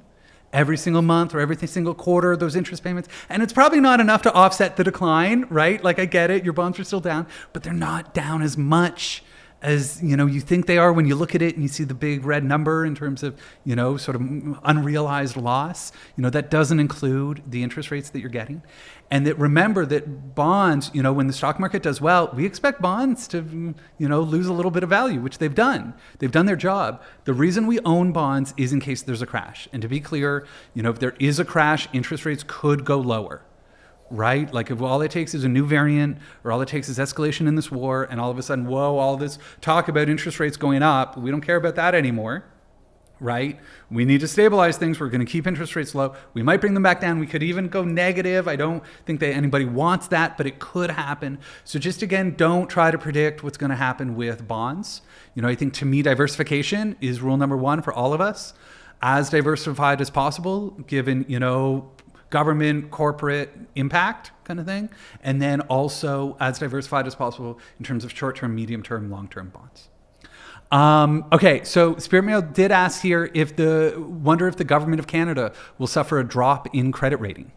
Speaker 1: every single month or every single quarter, those interest payments. And it's probably not enough to offset the decline, right? Like, I get it, your bonds are still down, but they're not down as much as you think they are when you look at it and you see the big red number in terms of sort of unrealized loss. That doesn't include the interest rates that you're getting. And that, remember that bonds, when the stock market does well, we expect bonds to lose a little bit of value, which they've done their job. The reason we own bonds is in case there's a crash. And to be clear, if there is a crash, interest rates could go lower. Right? Like, if all it takes is a new variant, or all it takes is escalation in this war, and all of a sudden, all this talk about interest rates going up, we don't care about that anymore, right? We need to stabilize things. We're going to keep interest rates low. We might bring them back down. We could even go negative. I don't think that anybody wants that, but it could happen. So just, again, don't try to predict what's going to happen with bonds. I think, to me, diversification is rule number 1 for all of us. As diversified as possible, given, government, corporate impact kind of thing. And then also as diversified as possible in terms of short-term, medium-term, long-term bonds. Okay, so Spirit Mail did ask here wonder if the Government of Canada will suffer a drop in credit rating.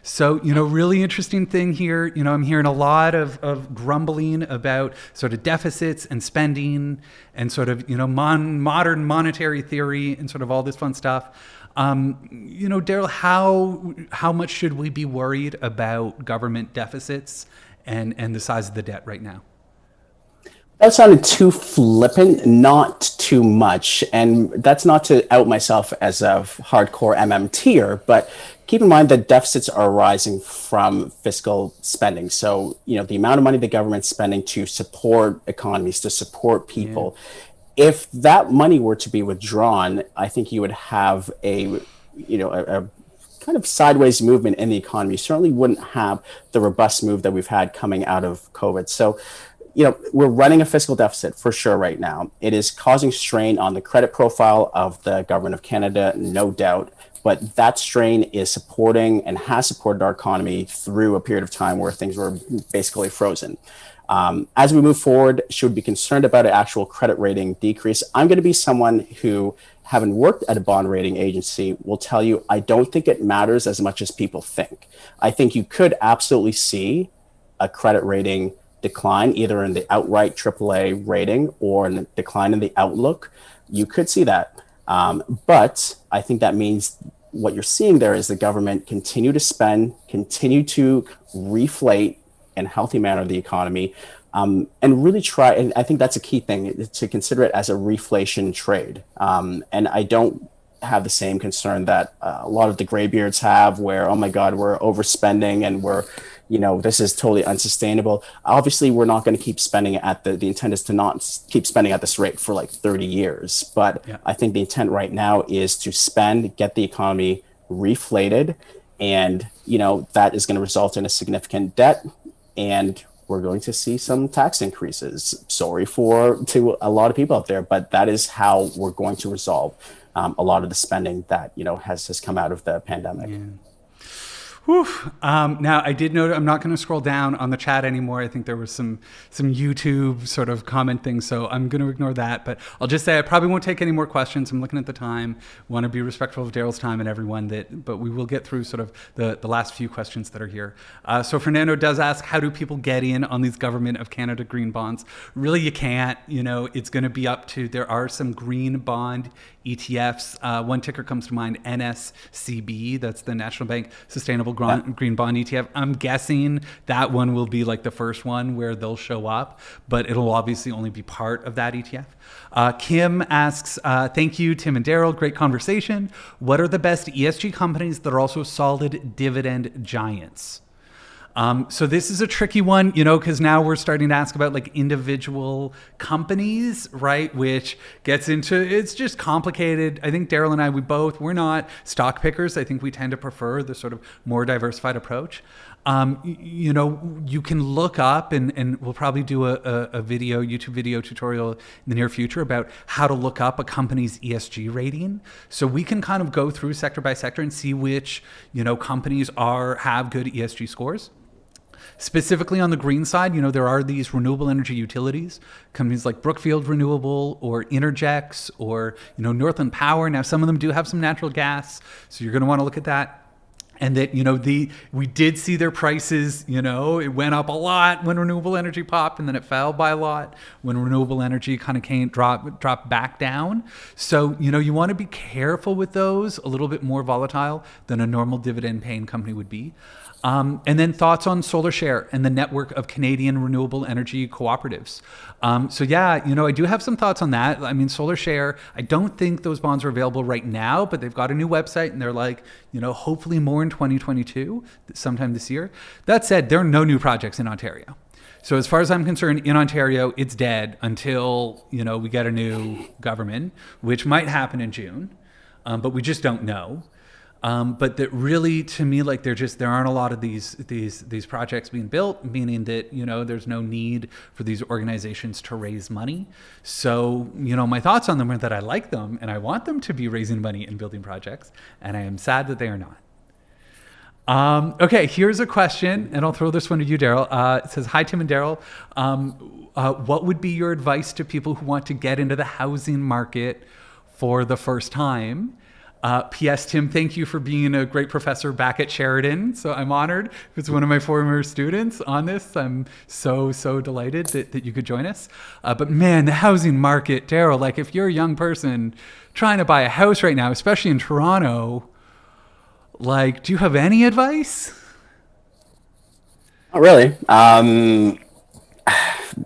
Speaker 1: So, really interesting thing here. I'm hearing a lot of grumbling about sort of deficits and spending and sort of, modern monetary theory and sort of all this fun stuff. Darryl, how much should we be worried about government deficits and the size of the debt right now?
Speaker 2: That sounded too flippant, not too much. And that's not to out myself as a hardcore MMTer, but keep in mind that deficits are arising from fiscal spending. So, the amount of money the government's spending to support economies, to support people. Yeah. If that money were to be withdrawn, I think you would have a kind of sideways movement in the economy. You certainly wouldn't have the robust move that we've had coming out of COVID. So, we're running a fiscal deficit for sure right now. It is causing strain on the credit profile of the Government of Canada, no doubt. But that strain is supporting and has supported our economy through a period of time where things were basically frozen. As we move forward, should we be concerned about an actual credit rating decrease? I'm going to be someone who, having worked at a bond rating agency, will tell you I don't think it matters as much as people think. I think you could absolutely see a credit rating decline, either in the outright AAA rating or in the decline in the outlook. You could see that. But I think that means what you're seeing there is the government continue to spend, continue to reflate in a healthy manner the economy, and really try. And I think that's a key thing, to consider it as a reflation trade. And I don't have the same concern that a lot of the graybeards have, where, oh my God, we're overspending and this is totally unsustainable. Obviously, we're not going to keep spending at the intent is to not keep spending at this rate for like 30 years. But yeah. I think the intent right now is to spend, get the economy reflated, and that is going to result in a significant debt, and we're going to see some tax increases. Sorry to a lot of people out there, but that is how we're going to resolve a lot of the spending that has come out of the pandemic.
Speaker 1: Yeah. Whew. Now, I did note I'm not going to scroll down on the chat anymore. I think there was some YouTube sort of comment things, so I'm going to ignore that. But I'll just say I probably won't take any more questions. I'm looking at the time. Want to be respectful of Darryl's time and everyone. But we will get through sort of the last few questions that are here. So Fernando does ask, how do people get in on these Government of Canada green bonds? Really, you can't. It's going to be up to, there are some green bond ETFs. One ticker comes to mind, NSCB. That's the National Bank Sustainable Green Bond ETF. I'm guessing that one will be like the first one where they'll show up, but it'll obviously only be part of that ETF. Kim asks, thank you, Tim and Darryl. Great conversation. What are the best ESG companies that are also solid dividend giants? So this is a tricky one, because now we're starting to ask about like individual companies, right? Which gets into, it's just complicated. I think Darryl and I, we're not stock pickers. I think we tend to prefer the sort of more diversified approach. You can look up and we'll probably do a YouTube video tutorial in the near future about how to look up a company's ESG rating. So we can kind of go through sector by sector and see which, companies have good ESG scores. Specifically on the green side, there are these renewable energy utilities, companies like Brookfield Renewable or Intergex or, Northland Power. Now, some of them do have some natural gas, so you're going to want to look at that. And that, we did see their prices, it went up a lot when renewable energy popped, and then it fell by a lot when renewable energy kind of dropped back down. So, you want to be careful with those, a little bit more volatile than a normal dividend paying company would be. And then thoughts on SolarShare and the network of Canadian renewable energy cooperatives. So yeah, I do have some thoughts on that. I mean, SolarShare, I don't think those bonds are available right now, but they've got a new website and they're like, hopefully more in 2022, sometime this year. That said, there are no new projects in Ontario. So as far as I'm concerned, in Ontario, it's dead until, we get a new government, which might happen in June, but we just don't know. But that really, to me, like there aren't a lot of these projects being built, meaning that, there's no need for these organizations to raise money. So, my thoughts on them are that I like them and I want them to be raising money and building projects. And I am sad that they are not. Okay, here's a question, and I'll throw this one to you, Darryl. It says, hi, Tim and Darryl. What would be your advice to people who want to get into the housing market for the first time? P.S. Tim, thank you for being a great professor back at Sheridan. So I'm honored. It's one of my former students on this. I'm so delighted that you could join us. But man, the housing market, Darryl, like if you're a young person trying to buy a house right now, especially in Toronto, like, do you have any advice?
Speaker 2: Not really.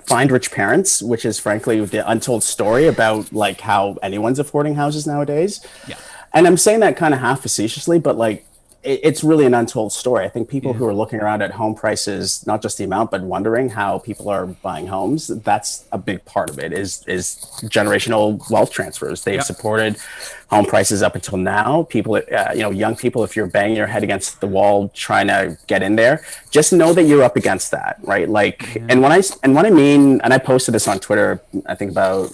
Speaker 2: Find rich parents, which is frankly the untold story about like how anyone's affording houses nowadays.
Speaker 1: Yeah.
Speaker 2: And I'm saying that kind of half facetiously, but like it's really an untold story. I think people
Speaker 1: Yeah.
Speaker 2: who are looking around at home prices, not just the amount, but wondering how people are buying homes, that's a big part of it, is generational wealth transfers. They've
Speaker 1: Yep.
Speaker 2: supported home prices up until now. People, young people, if you're banging your head against the wall trying to get in there, just know that you're up against that, right? Like,
Speaker 1: Yeah.
Speaker 2: and when I mean, and I posted this on Twitter, I think about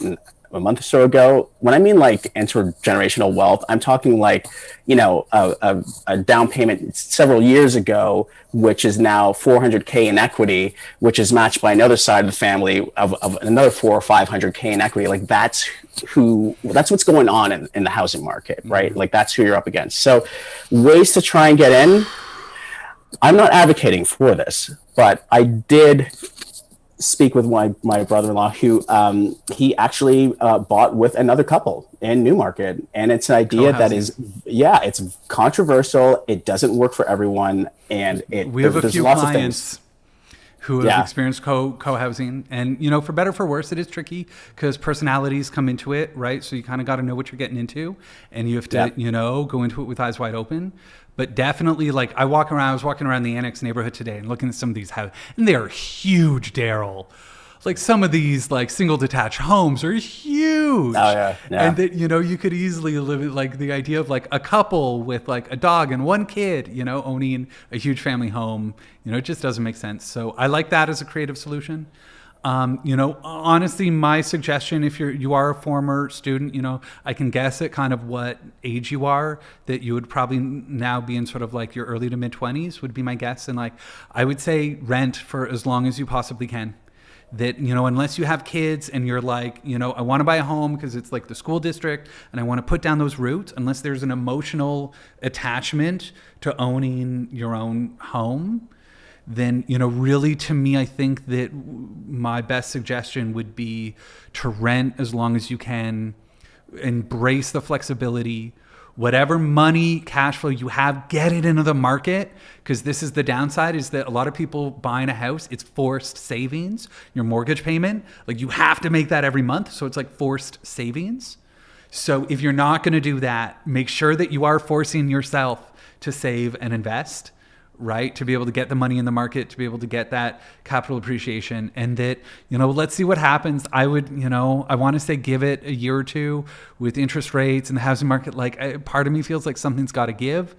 Speaker 2: a month or so ago. When I mean like intergenerational wealth, I'm talking like, a down payment several years ago, which is now 400K in equity, which is matched by another side of the family of another 400 or 500K in equity. Like that's what's going on in the housing market, right?
Speaker 1: Mm-hmm.
Speaker 2: Like that's who you're up against. So ways to try and get in. I'm not advocating for this, but I did speak with my brother-in-law who he actually bought with another couple in Newmarket, and it's an idea that is it's controversial. It doesn't work for everyone, and
Speaker 1: We have a
Speaker 2: there's
Speaker 1: few
Speaker 2: lots
Speaker 1: clients
Speaker 2: of things
Speaker 1: who have experienced co-housing, and for better for worse, it is tricky because personalities come into it, right? So you kind of got to know what you're getting into, and you have to go into it with eyes wide open. But definitely, like I was walking around the Annex neighborhood today and looking at some of these houses, and they're huge, Darryl. Like some of these like single detached homes are huge.
Speaker 2: Oh yeah.
Speaker 1: And that, you could easily live it, like the idea of like a couple with like a dog and one kid, owning a huge family home, it just doesn't make sense. So I like that as a creative solution. Honestly, my suggestion, if you are a former student, I can guess at kind of what age you are, that you would probably now be in sort of like your early to mid 20s would be my guess. And like, I would say rent for as long as you possibly can. That, unless you have kids and you're like, I want to buy a home because it's like the school district and I want to put down those roots, unless there's an emotional attachment to owning your own home, then, really to me, I think that my best suggestion would be to rent as long as you can, embrace the flexibility, whatever money, cash flow you have, get it into the market. Because this is the downside, is that a lot of people buying a house, it's forced savings, your mortgage payment, like you have to make that every month. So it's like forced savings. So if you're not going to do that, make sure that you are forcing yourself to save and invest, right? To be able to get the money in the market, to be able to get that capital appreciation, and that, let's see what happens. I would, I want to say give it a year or two with interest rates and the housing market. Like part of me feels like something's got to give.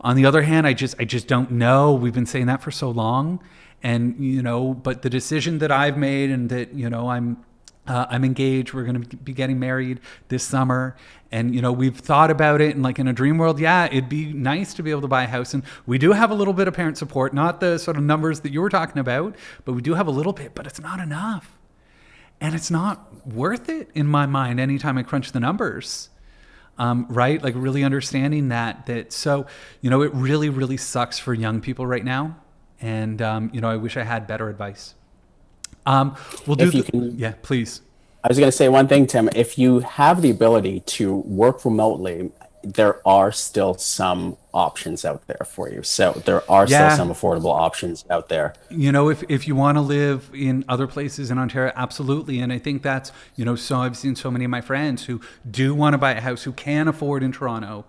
Speaker 1: On the other hand, I just don't know. We've been saying that for so long, and, but the decision that I've made, and that, I'm engaged. We're going to be getting married this summer. And, we've thought about it, and like in a dream world, it'd be nice to be able to buy a house. And we do have a little bit of parent support, not the sort of numbers that you were talking about, but we do have a little bit, but it's not enough. And it's not worth it in my mind anytime I crunch the numbers. Right? Like really understanding that, so, it really, really sucks for young people right now. And, I wish I had better advice. Please.
Speaker 2: I was going to say one thing, Tim. If you have the ability to work remotely, there are still some options out there for you. So there are still some affordable options out there.
Speaker 1: If you want to live in other places in Ontario, absolutely. And I think that's, so I've seen so many of my friends who do want to buy a house, who can afford in Toronto,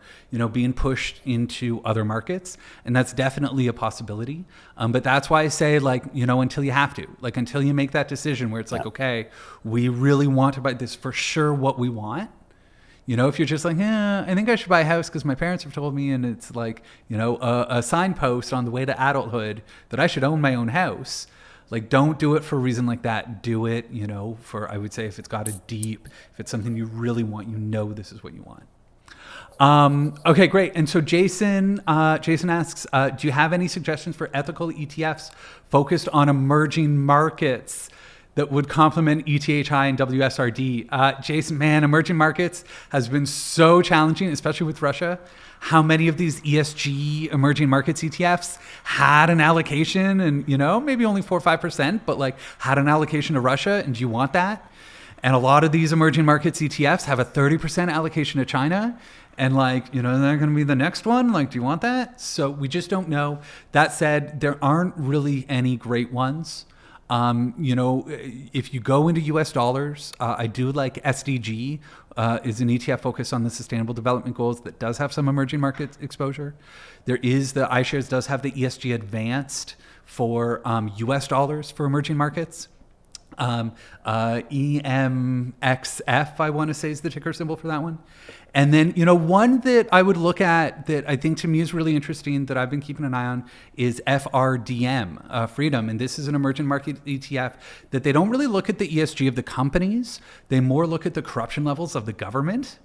Speaker 1: being pushed into other markets. And that's definitely a possibility. But that's why I say, like, until you have to, like, until you make that decision where it's like, okay, we really want to buy this for sure, what we want. If you're just like, I think I should buy a house because my parents have told me, and it's like, a signpost on the way to adulthood that I should own my own house. Like, don't do it for a reason like that. Do it, for, I would say, if it's got if it's something you really want, this is what you want. Okay, great. And so Jason asks, do you have any suggestions for ethical ETFs focused on emerging markets that would complement ETHI and WSRD? Jason, man, emerging markets has been so challenging, especially with Russia. How many of these ESG emerging markets ETFs had an allocation, and, maybe only 4 or 5%, but like had an allocation to Russia, and do you want that? And a lot of these emerging markets ETFs have a 30% allocation to China. And like, they're going to be the next one. Like, do you want that? So we just don't know. That said, there aren't really any great ones. If you go into US dollars, I do like SDG, is an ETF focused on the Sustainable Development Goals that does have some emerging market exposure. There is the iShares does have the ESG Advanced for US dollars for emerging markets. EMXF, I want to say, is the ticker symbol for that one. And then, one that I would look at that I think to me is really interesting that I've been keeping an eye on is FRDM, Freedom. And this is an emerging market ETF that they don't really look at the ESG of the companies. They more look at the corruption levels of the government.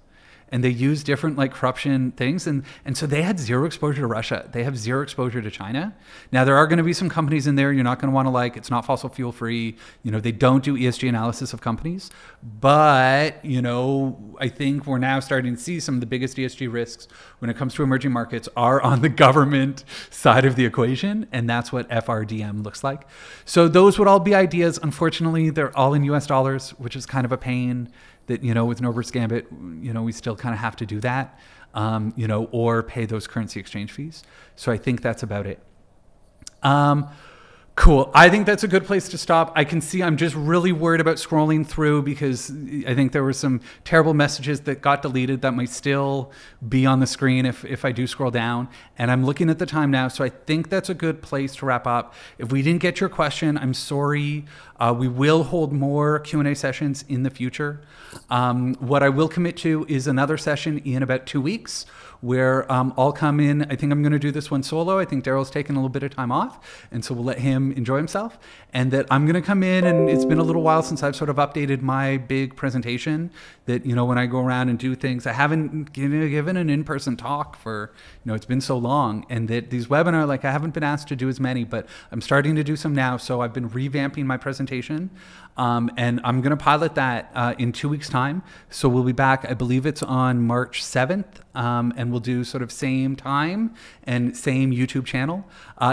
Speaker 1: And they use different corruption things. And so they had zero exposure to Russia. They have zero exposure to China. Now, there are going to be some companies in there you're not going to want to it's not fossil fuel free. They don't do ESG analysis of companies. But, I think we're now starting to see some of the biggest ESG risks when it comes to emerging markets are on the government side of the equation. And that's what FRDM looks like. So those would all be ideas. Unfortunately, they're all in US dollars, which is kind of a pain. That, with no risk gambit, we still kind of have to do that, or pay those currency exchange fees. So I think that's about it. Cool. I think that's a good place to stop. I can see I'm just really worried about scrolling through because I think there were some terrible messages that got deleted that might still be on the screen if I do scroll down. And I'm looking at the time now, so I think that's a good place to wrap up. If we didn't get your question, I'm sorry. We will hold more Q&A sessions in the future. What I will commit to is another session in about 2 weeks where I'll come in. I think I'm going to do this one solo. I think Darryl's taking a little bit of time off, and so we'll let him enjoy himself. And that I'm going to come in, and it's been a little while since I've sort of updated my big presentation that, when I go around and do things, I haven't given an in-person talk for, it's been so long. And that these webinars, I haven't been asked to do as many, but I'm starting to do some now. So I've been revamping my presentation. And I'm going to pilot that in 2 weeks' time. So we'll be back, I believe it's on March 7th, and we'll do sort of same time and same YouTube channel.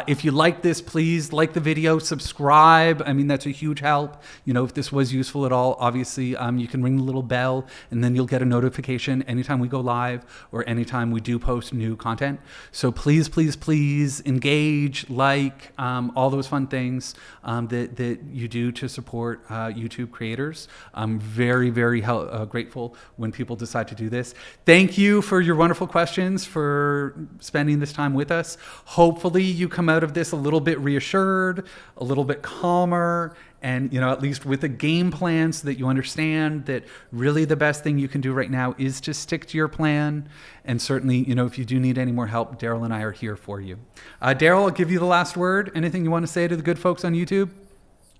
Speaker 1: If you like this, please like the video, subscribe. I mean, that's a huge help. If this was useful at all, obviously, you can ring the little bell and then you'll get a notification anytime we go live or anytime we do post new content. So please, please, please engage, all those fun things that you do to support YouTube creators. I'm very, very grateful when people decide to do this. Thank you for your wonderful questions, for spending this time with us. Hopefully you come out of this a little bit reassured, a little bit calmer, and at least with a game plan so that you understand that really the best thing you can do right now is to stick to your plan. And certainly, if you do need any more help, Darryl and I are here for you. Darryl, I'll give you the last word. Anything you want to say to the good folks on YouTube?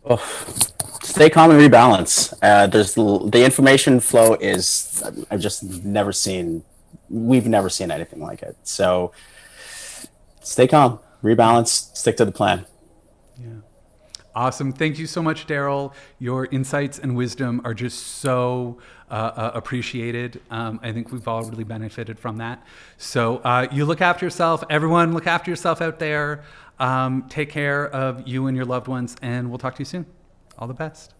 Speaker 2: Oh, stay calm and rebalance. The information flow is, we've never seen anything like it. So stay calm, rebalance, stick to the plan.
Speaker 1: Yeah. Awesome. Thank you so much, Darryl. Your insights and wisdom are just so appreciated. I think we've all really benefited from that. So you look after yourself. Everyone, look after yourself out there. Take care of you and your loved ones, and we'll talk to you soon. All the best.